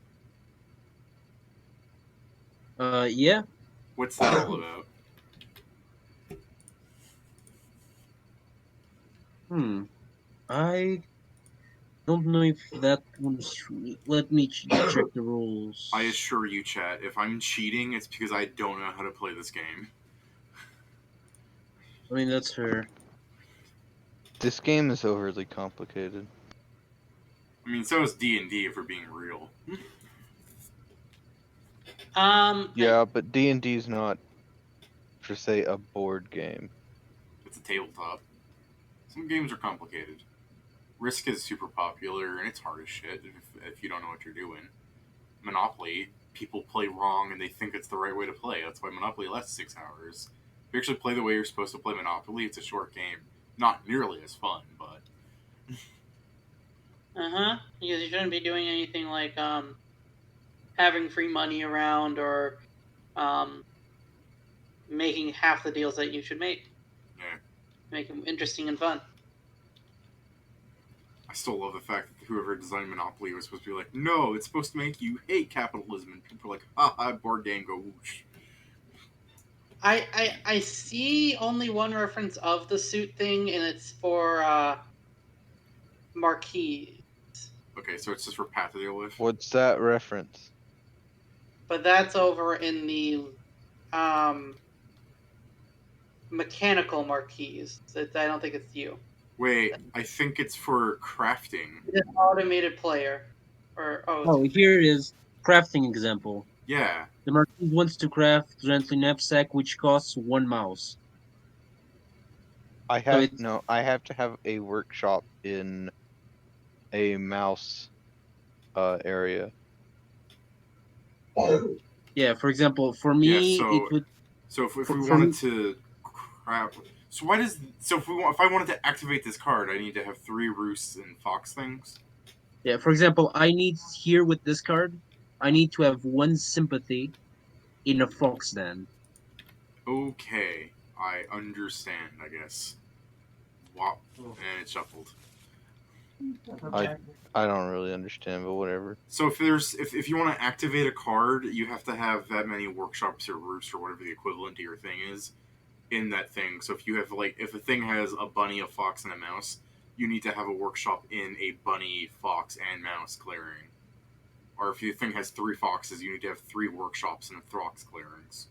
Yeah. What's that all about? I don't know if that one's. Let me check the rules. I assure you, chat, if I'm cheating, it's because I don't know how to play this game. I mean, that's fair. This game is overly complicated. I mean, so is D&D if we're being real. Yeah, but D&D is not, per se, a board game. It's a tabletop. Some games are complicated. Risk is super popular, and it's hard as shit if you don't know what you're doing. Monopoly, people play wrong and they think it's the right way to play. That's why Monopoly lasts 6 hours. If you actually play the way you're supposed to play Monopoly, it's a short game. Not nearly as fun, but... Because you shouldn't be doing anything like having free money around or making half the deals that you should make. Yeah. Make them interesting and fun. I still love the fact that whoever designed Monopoly was supposed to be like, no, it's supposed to make you hate capitalism. And people are like, haha, board game, go whoosh. I see only one reference of the suit thing, and it's for Marquis. Okay, so it's just for Pat to deal with. What's that reference? But that's over in the mechanical marquees. I don't think it's you. Wait, I think it's for crafting. It's automated player. Oh, here is crafting example. Yeah. The Marquis wants to craft gently knapsack, which costs 1 mouse. I So have it's no. I have to have a workshop in a mouse area. yeah. For example, for Yeah. me, it So, would if we for wanted me. to crap, so why does if I wanted to activate this card, I need to have 3 roosts and fox things. Yeah, for example, I need here with this card, I need to have 1 sympathy in a fox den. Okay, I understand. I guess. Wow. And it's shuffled. I don't really understand, but whatever. So if you want to activate a card, you have to have that many workshops or roosts or whatever the equivalent to your thing is in that thing. So if you have if a thing has a bunny, a fox, and a mouse, you need to have a workshop in a bunny, fox, and mouse clearing. Or if your thing has 3 foxes, you need to have 3 workshops and fox clearings.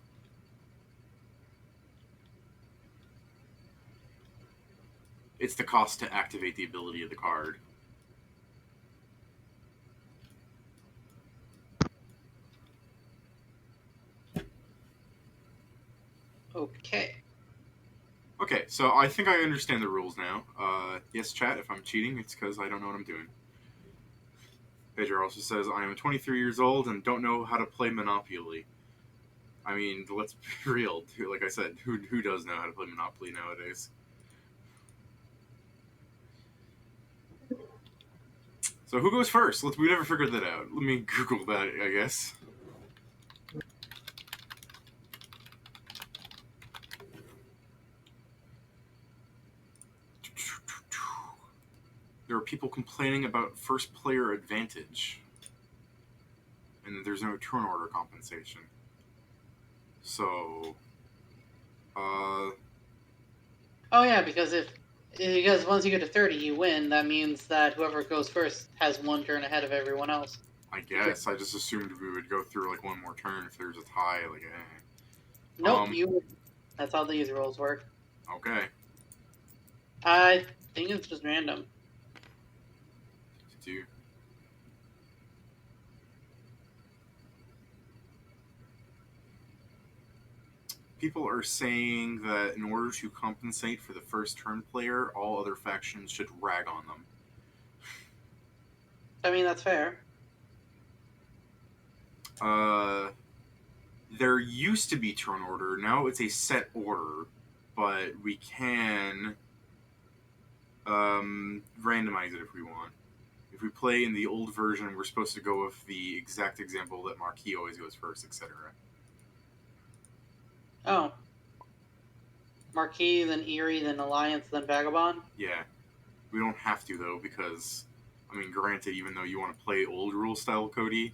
It's the cost to activate the ability of the card. Okay. Okay, so I think I understand the rules now. Yes, chat, if I'm cheating, it's because I don't know what I'm doing. Pedro also says, I am 23 years old and don't know how to play Monopoly. I mean, let's be real. Like I said, who does know how to play Monopoly nowadays? So who goes first? We never figured that out. Let me Google that, I guess. There are people complaining about first player advantage. And there's no turn order compensation. So, Oh yeah, because once you get to 30, you win. That means that whoever goes first has 1 turn ahead of everyone else. I guess I just assumed we would go through like 1 more turn if there's a tie. Nope, that's how these rules work. Okay. I think it's just random. People are saying that in order to compensate for the first turn player, all other factions should rag on them. I mean, that's fair. There used to be turn order. Now it's a set order, but we can randomize it if we want. If we play in the old version, we're supposed to go with the exact example that Marquis always goes first, etc. Oh. Marquis, then Eerie, then Alliance, then Vagabond? Yeah. We don't have to, though, because, I mean, granted, even though you want to play old rule style Cody,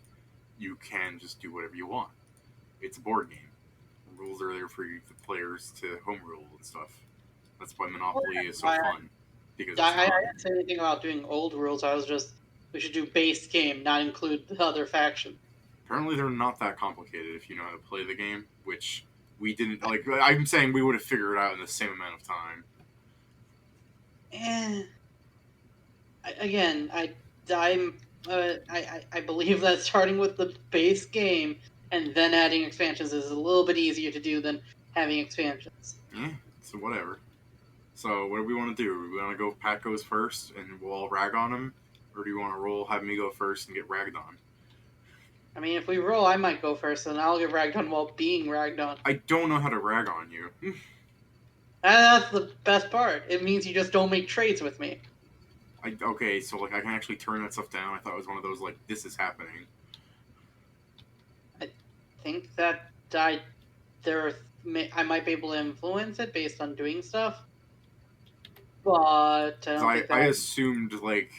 you can just do whatever you want. It's a board game. Rules are there for you, the players to home rule and stuff. That's why Monopoly is so fun. Because I didn't say anything about doing old rules. I was just, we should do base game, not include the other faction. Apparently they're not that complicated if you know how to play the game, which we didn't, like, I'm saying we would have figured it out in the same amount of time. Again, I believe that starting with the base game and then adding expansions is a little bit easier to do than having expansions. Yeah, so whatever. So what do we want to do? Do we want to go Pat goes first and we'll all rag on him? Or do you want to have me go first and get ragged on? I mean, if we roll, I might go first, and I'll get ragged on while being ragged on. I don't know how to rag on you. That's the best part. It means you just don't make trades with me. Okay, so like I can actually turn that stuff down. I thought it was one of those like this is happening. I think that I might be able to influence it based on doing stuff, but I don't think that. I assumed like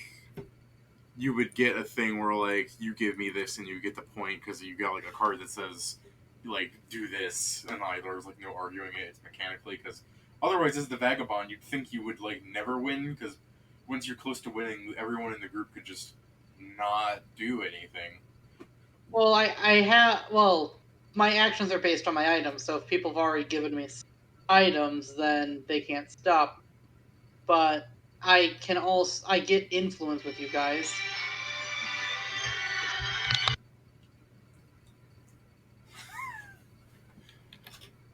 you would get a thing where like you give me this and you get the point because you got like a card that says like do this and like there's like no arguing it. It's mechanically because otherwise as the vagabond you'd think you would like never win because once you're close to winning everyone in the group could just not do anything. Well, I have. Well, my actions are based on my items, so if people have already given me items, then they can't stop. But I can also get influence with you guys.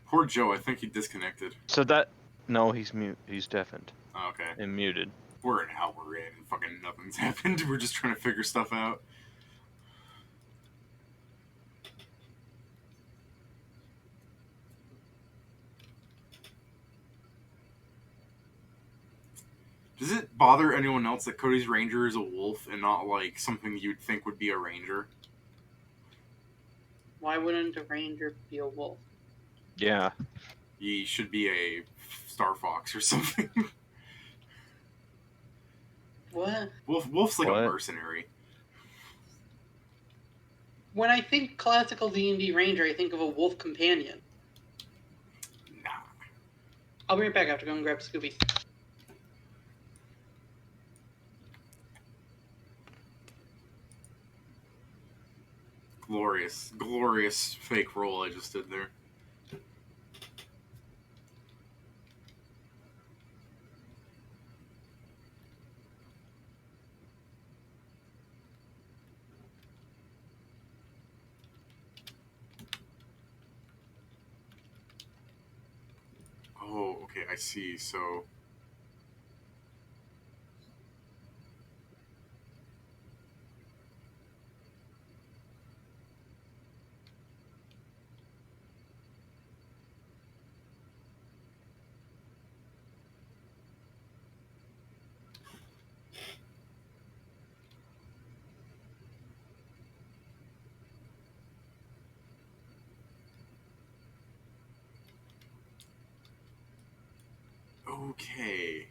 Poor Joe, I think he disconnected. So that no, he's mute. He's deafened Oh, okay. and muted. We're an hour in and fucking nothing's happened. We're just trying to figure stuff out. Does it bother anyone else that Cody's ranger is a wolf and not like something you'd think would be a ranger? Why wouldn't a ranger be a wolf? Yeah. He should be a star fox or something. What? Wolf's like What? a mercenary. When I think classical D&D ranger, I think of a wolf companion. Nah. I'll be right back. I have to go and grab Scooby. Glorious fake roll I just did there. Oh, okay, I see. So okay.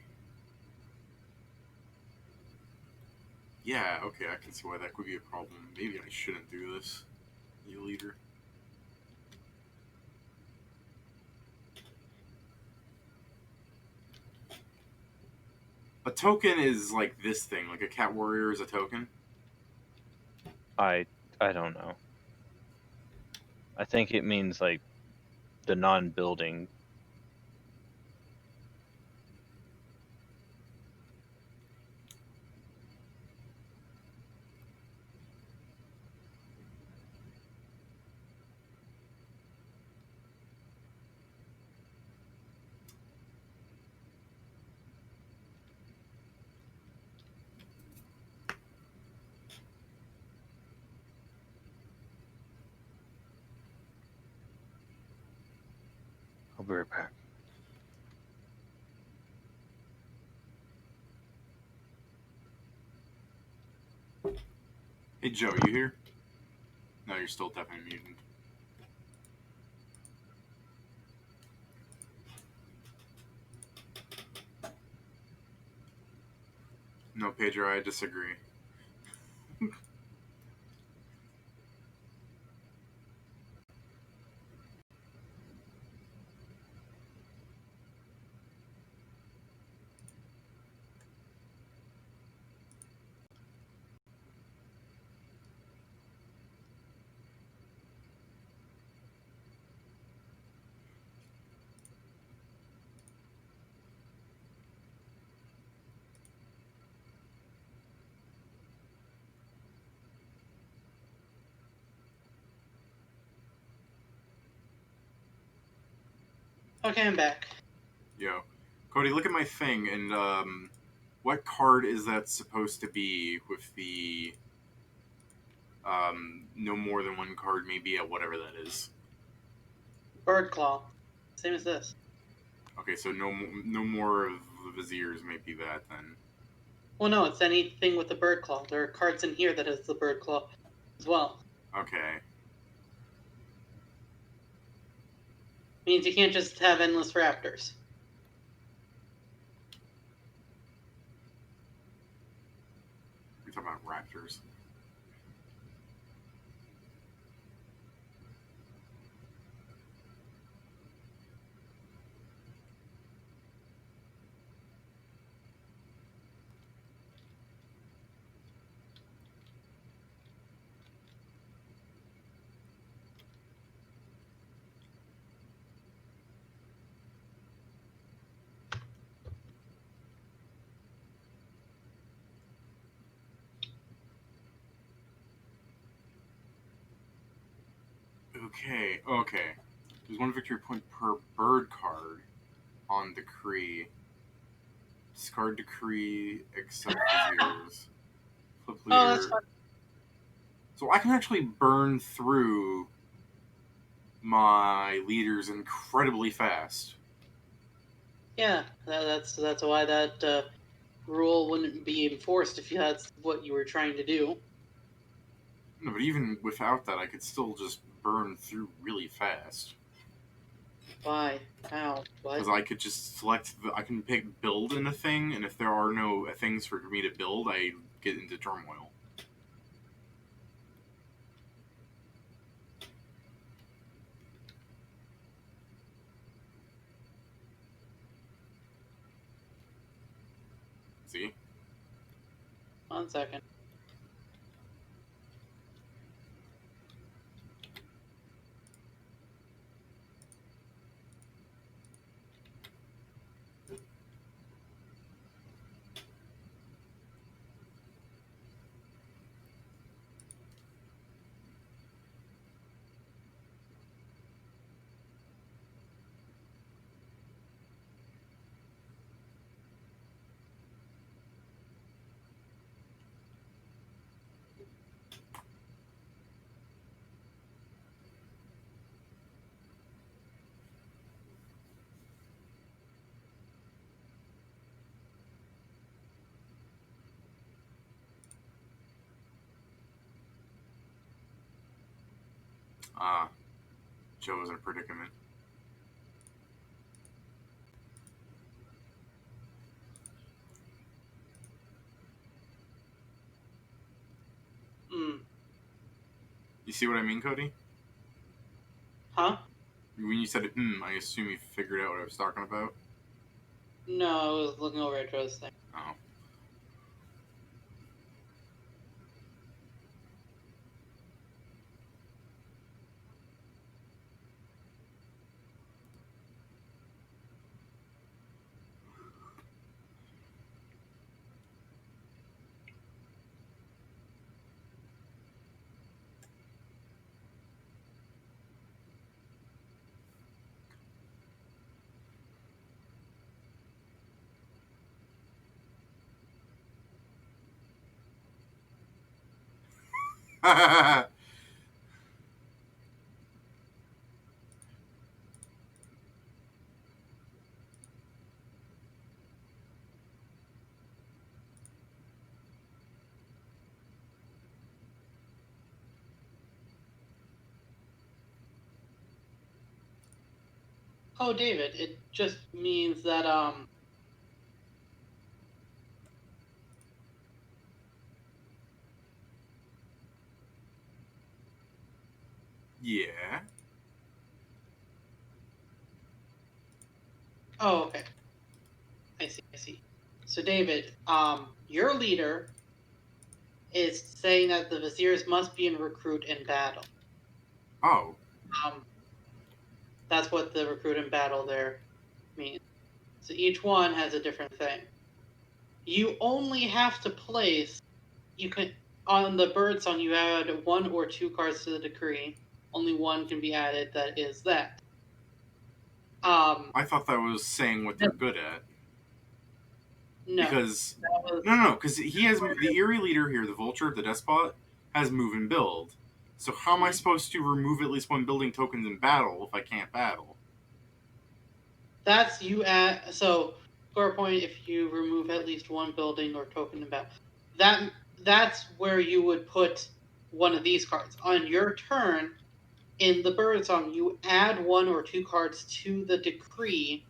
Yeah, okay, I can see why that could be a problem. Maybe I shouldn't do this, you leader. A token is like this thing, like a cat warrior is a token. I don't know. I think it means like the non-building. I'll be right back. Hey Joe, you here? No, you're still definitely muted. No, Pedro, I disagree. Okay, I'm back. Yo, Cody, look at my thing, and what card is that supposed to be with the no more than one card may be at whatever that is? Bird claw. Same as this. Okay, so no more of the viziers may be that then. Well, no, it's anything with the bird claw. There are cards in here that has the bird claw as well. Okay. Means you can't just have endless raptors. We're talking about raptors. Okay. There's 1 victory point per bird card on decree. Discard decree, accept viziers. Flip leader. Oh, that's fine. So I can actually burn through my leaders incredibly fast. Yeah, that's why that rule wouldn't be enforced if that's what you were trying to do. No, but even without that, I could still just burn through really fast. Why? How? What? Because I could just select, I can pick build in a thing, and if there are no things for me to build, I get into turmoil. See? 1 second. Joe was in a predicament. Hmm. You see what I mean, Cody? Huh? When you said I assume you figured out what I was talking about. No, I was looking over at Joe's thing. Oh. Oh, David, it just means that Yeah. Oh, okay. I see. So, David, your leader is saying that the viziers must be in recruit in battle. Oh. That's what the recruit in battle there means. So each one has a different thing. You only have to place. You can on the bird song. You add 1 or 2 cards to the decree. Only 1 can be added. That is that. I thought that was saying what they're good at. No. Because That was, no, because he has the Eerie leader here, the Vulture, the Despot, has move and build. So how am I supposed to remove at least 1 building tokens in battle if I can't battle? That's you at so score point if you remove at least 1 building or token in battle. That's where you would put one of these cards on your turn. In the bird song, you add 1 or 2 cards to the decree.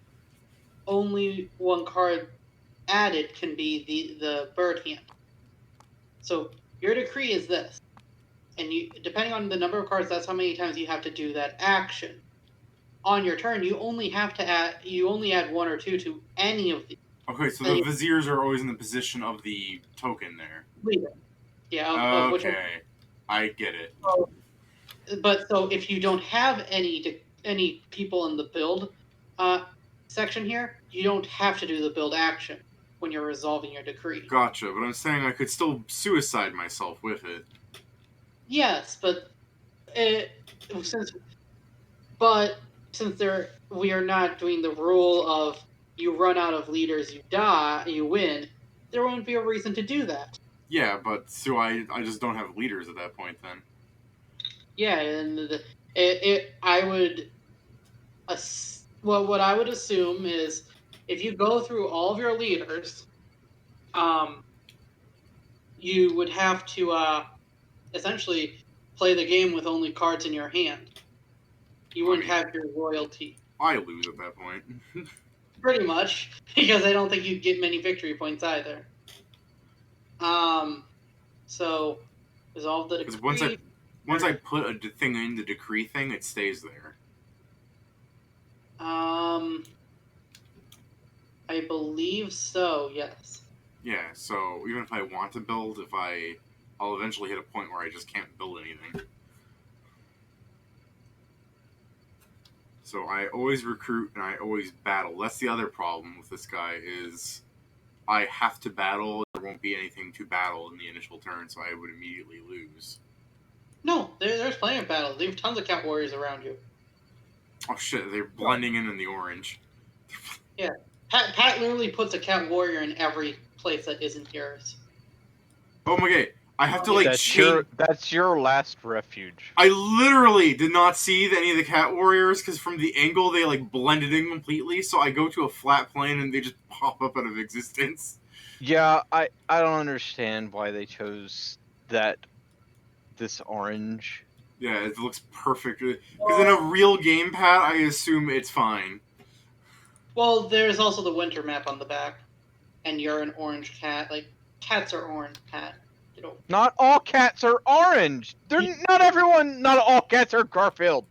Only 1 card added can be the bird hand. So your decree is this, and you depending on the number of cards, that's how many times you have to do that action. On your turn, you only add 1 or 2 to any of these. Okay, so the viziers are always in the position of the token there. Yeah, okay, which I get it. But so if you don't have any people in the build section here, you don't have to do the build action when you're resolving your decree. Gotcha, but I'm saying I could still suicide myself with it. Yes, but since But since we are not doing the rule of you run out of leaders, you win, there won't be a reason to do that. Yeah, but so I just don't have leaders at that point then. Yeah, and I would what I would assume is if you go through all of your leaders, you would have to essentially play the game with only cards in your hand. You wouldn't have your royalty. I lose at that point. Pretty much, because I don't think you'd get many victory points either. So resolve the Because decree. once I put a thing in the decree thing, it stays there. I believe so. Yes. Yeah. So even if I want to build, I'll eventually hit a point where I just can't build anything. So I always recruit and I always battle. That's the other problem with this guy is I have to battle. There won't be anything to battle in the initial turn, so I would immediately lose. No, there's plenty of battles. There's tons of cat warriors around you. Oh shit! They're blending in the orange. Yeah, Pat literally puts a cat warrior in every place that isn't yours. Oh my god! I have to That's your last refuge. I literally did not see any of the cat warriors because from the angle they like blended in completely. So I go to a flat plane and they just pop up out of existence. Yeah, I don't understand why they chose this orange. Yeah, it looks perfect. Because in a real gamepad, I assume it's fine. Well, there's also the winter map on the back, and you're an orange cat. Like cats are orange, Pat. You know. Not all cats are orange. Not all cats are Garfield.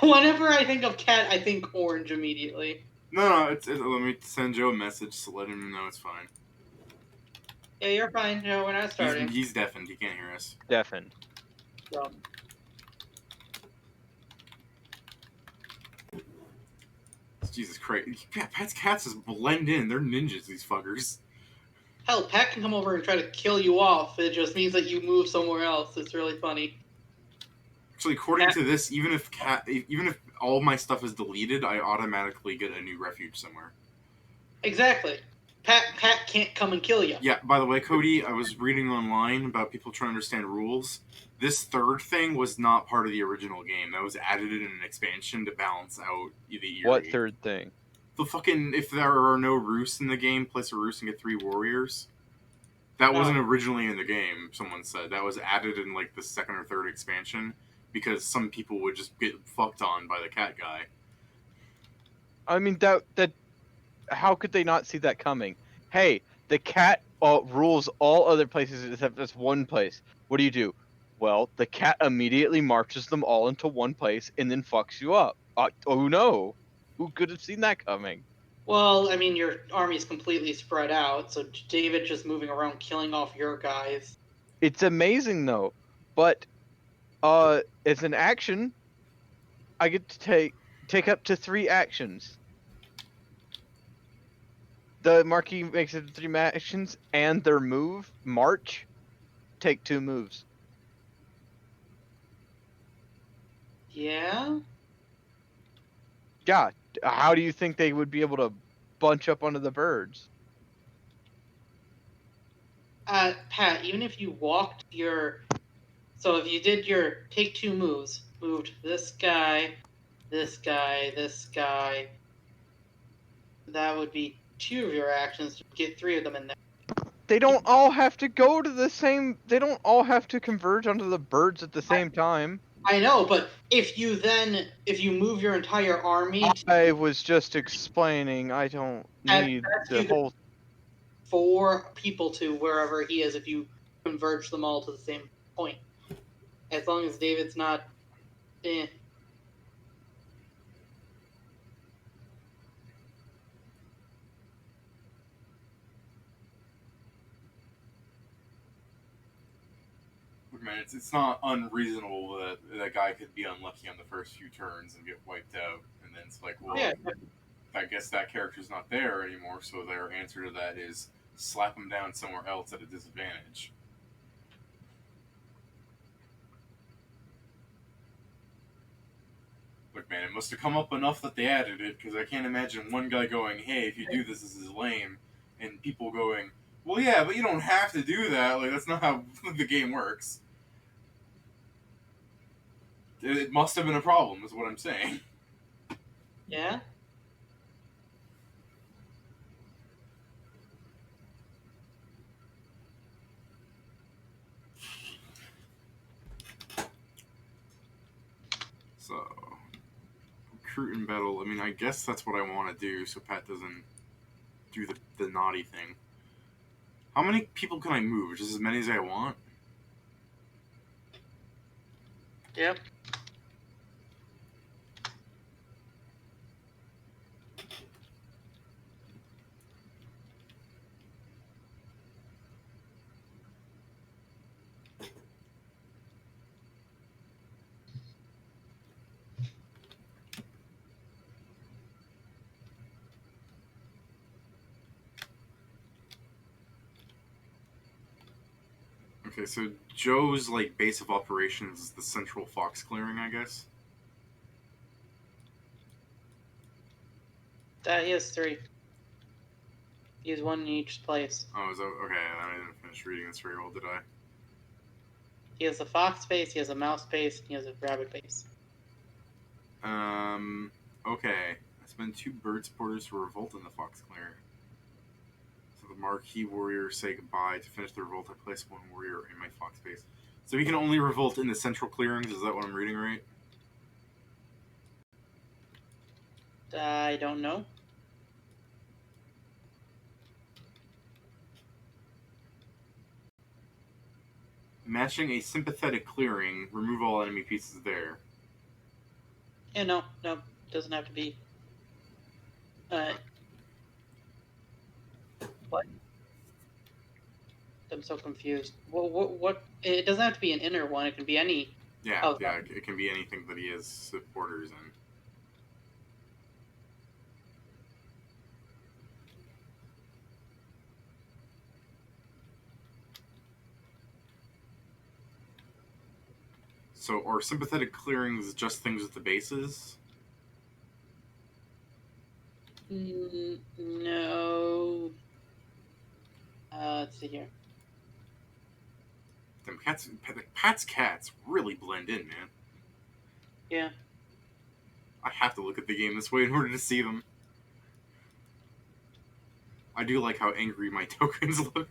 Whenever I think of cat, I think orange immediately. No, let me send Joe a message to let him know it's fine. Yeah, you're fine, Joe. We're not starting. He's deafened. He can't hear us. Deafened. So. Jesus Christ. Pat's cats just blend in. They're ninjas, these fuckers. Hell, Pat can come over and try to kill you off. It just means that you move somewhere else. It's really funny. Actually, according to this, even if all my stuff is deleted, I automatically get a new refuge somewhere. Exactly. Pat can't come and kill you. Yeah, by the way, Cody, I was reading online about people trying to understand rules. This third thing was not part of the original game. That was added in an expansion to balance out the eerie. What third thing? The fucking, if there are no roosts in the game, place a roost and get 3 warriors. That wasn't originally in the game, someone said. That was added in like the second or third expansion because some people would just get fucked on by the cat guy. I mean, that how could they not see that coming? Hey, the cat rules all other places except this one place. What do? Well, the cat immediately marches them all into one place and then fucks you up. Oh no. Who could have seen that coming? Well, I mean, your army's completely spread out, so David just moving around killing off your guys. It's amazing, though. But, as an action, I get to take up to 3 actions. The marquee makes it 3 actions, and their move, march, take 2 moves. Yeah? Yeah, how do you think they would be able to bunch up onto the birds? Pat, even if you walked so if you did your take 2 moves, moved this guy, this guy, this guy, that would be 2 of your actions to get 3 of them in there. They don't all have to go to the same. They don't all have to converge onto the birds at the same time. I know, but if you move your entire army, I was just explaining. I don't need the whole. 4 people to wherever he is if you converge them all to the same point. As long as David's not. Man, it's not unreasonable that that guy could be unlucky on the first few turns and get wiped out, and then it's like, well, Yeah. I guess that character's not there anymore, so their answer to that is slap him down somewhere else at a disadvantage. Look, man, it must have come up enough that they added it, because I can't imagine one guy going, hey, if you do this, this is lame, and people going, well, yeah, but you don't have to do that. Like, that's not how the game works. It must have been a problem, is what I'm saying. Yeah. So, recruit and battle. I mean, I guess that's what I want to do, so Pat doesn't do the naughty thing. How many people can I move? Just as many as I want? Yep. Okay, so Joe's, like, base of operations is the central fox clearing, I guess? He has 3. He has 1 in each place. Oh, is that... Okay, I didn't finish reading this very well, did I? He has a fox base, he has a mouse base, and he has a rabbit base. Okay. I spend 2 bird supporters to revolt in the fox clearing. So the marquee warriors say goodbye. To finish the revolt, I place 1 warrior in my fox base. So he can only revolt in the central clearings, is that what I'm reading right? I don't know. Matching a sympathetic clearing, remove all enemy pieces there. Yeah, no, doesn't have to be. What? I'm so confused. What? It doesn't have to be an inner one. It can be any. Yeah, it can be anything that he has supporters in. So, are sympathetic clearings just things with the bases? No. Let's see here. Them Pat's cats really blend in, man. Yeah. I have to look at the game this way in order to see them. I do like how angry my tokens look.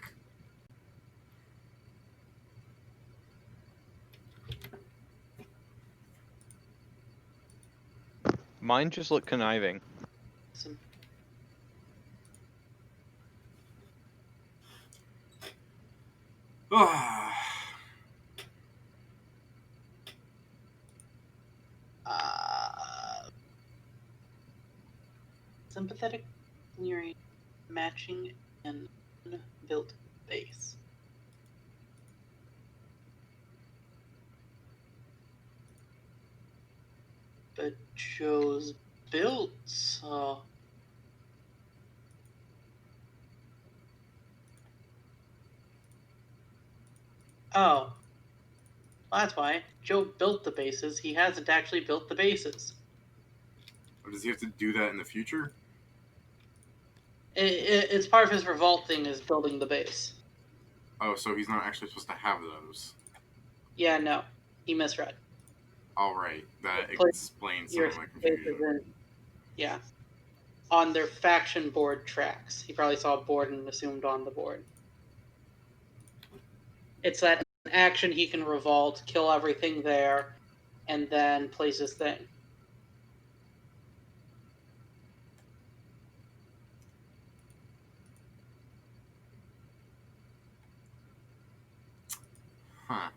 Mine just look conniving. Sympathetic clearing, matching, and built base. But Joe's built, so. Oh. Well, that's why. Joe built the bases. He hasn't actually built the bases. Does he have to do that in the future? It's part of his revolt thing is building the base. Oh, so he's not actually supposed to have those. Yeah, no. He misread. Alright, that explains some of my confusion. Yeah. On their faction board tracks. He probably saw a board and assumed on the board. It's that action he can revolt, kill everything there, and then place his thing. Huh.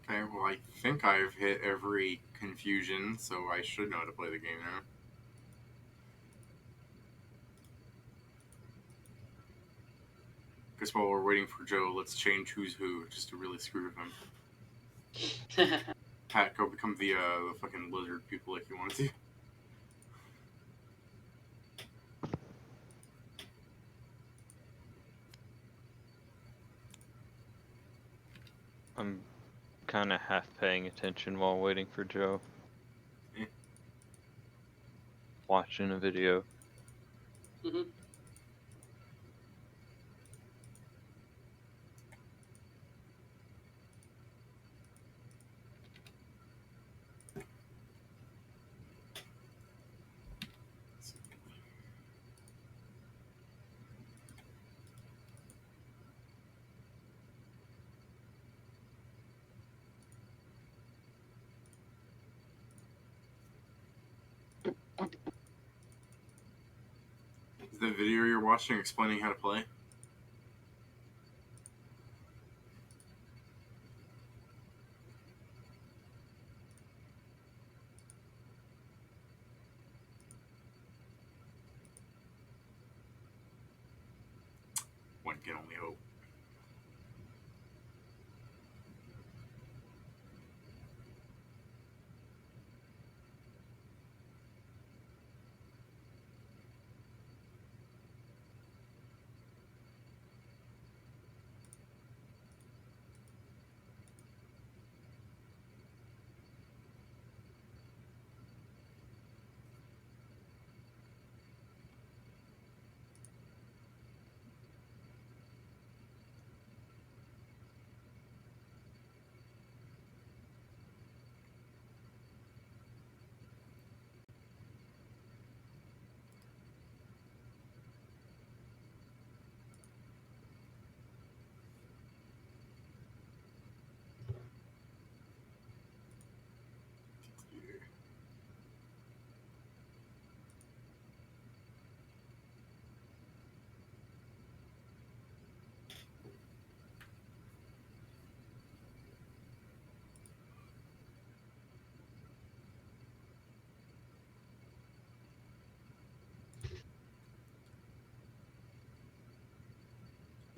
Okay, well, I think I've hit every confusion, so I should know how to play the game now. Guess while we're waiting for Joe, let's change who's who, just to really screw with him. Pat, go become the fucking lizard people if you wanted to. I'm kind of half paying attention while waiting for Joe. Watching a video. Mm-hmm. Is the video you're watching explaining how to play? One can only hope.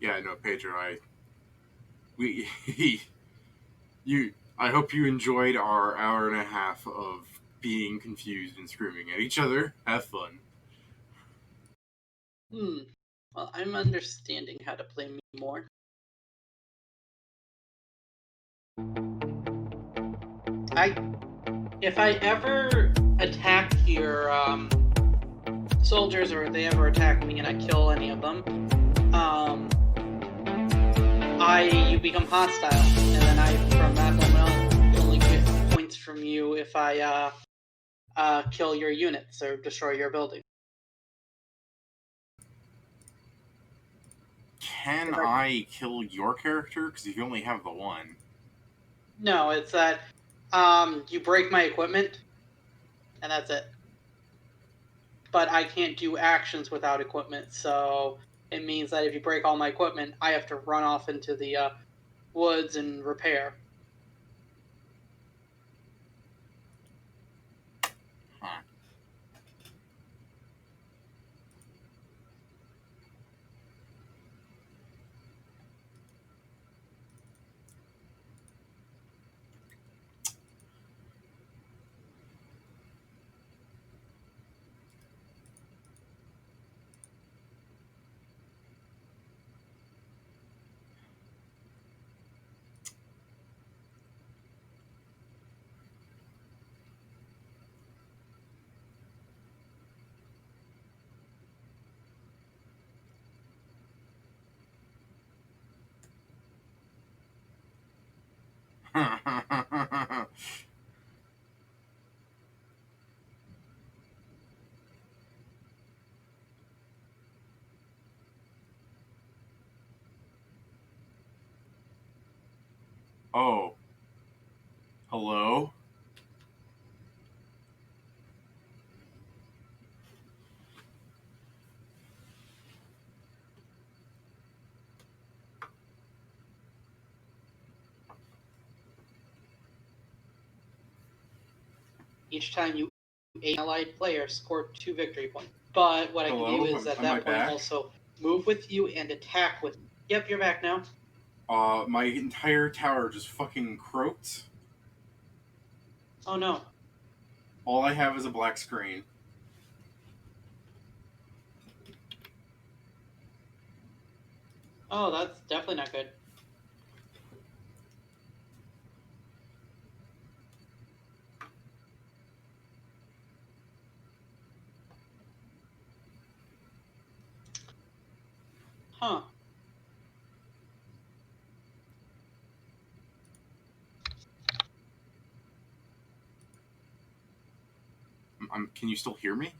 Yeah, no, Pedro, I hope you enjoyed our hour and a half of being confused and screaming at each other. Have fun. Well, I'm understanding how to play me more. If I ever attack your soldiers, or they ever attack me and I kill any of them, you become hostile, and then from that moment on, only get points from you if I kill your units or destroy your building. Can I kill your character? Because you only have the one. No, it's that you break my equipment, and that's it. But I can't do actions without equipment, so it means that if you break all my equipment, I have to run off into the woods and repair. Huh. Oh. Hello? Each time you aid an allied player, score 2 victory points. But what I can do is at Am I that point back? also move with you and attack with. Yep, you're back now. My entire tower just fucking croaked. Oh no. All I have is a black screen. Oh, that's definitely not good. Huh. Can you still hear me?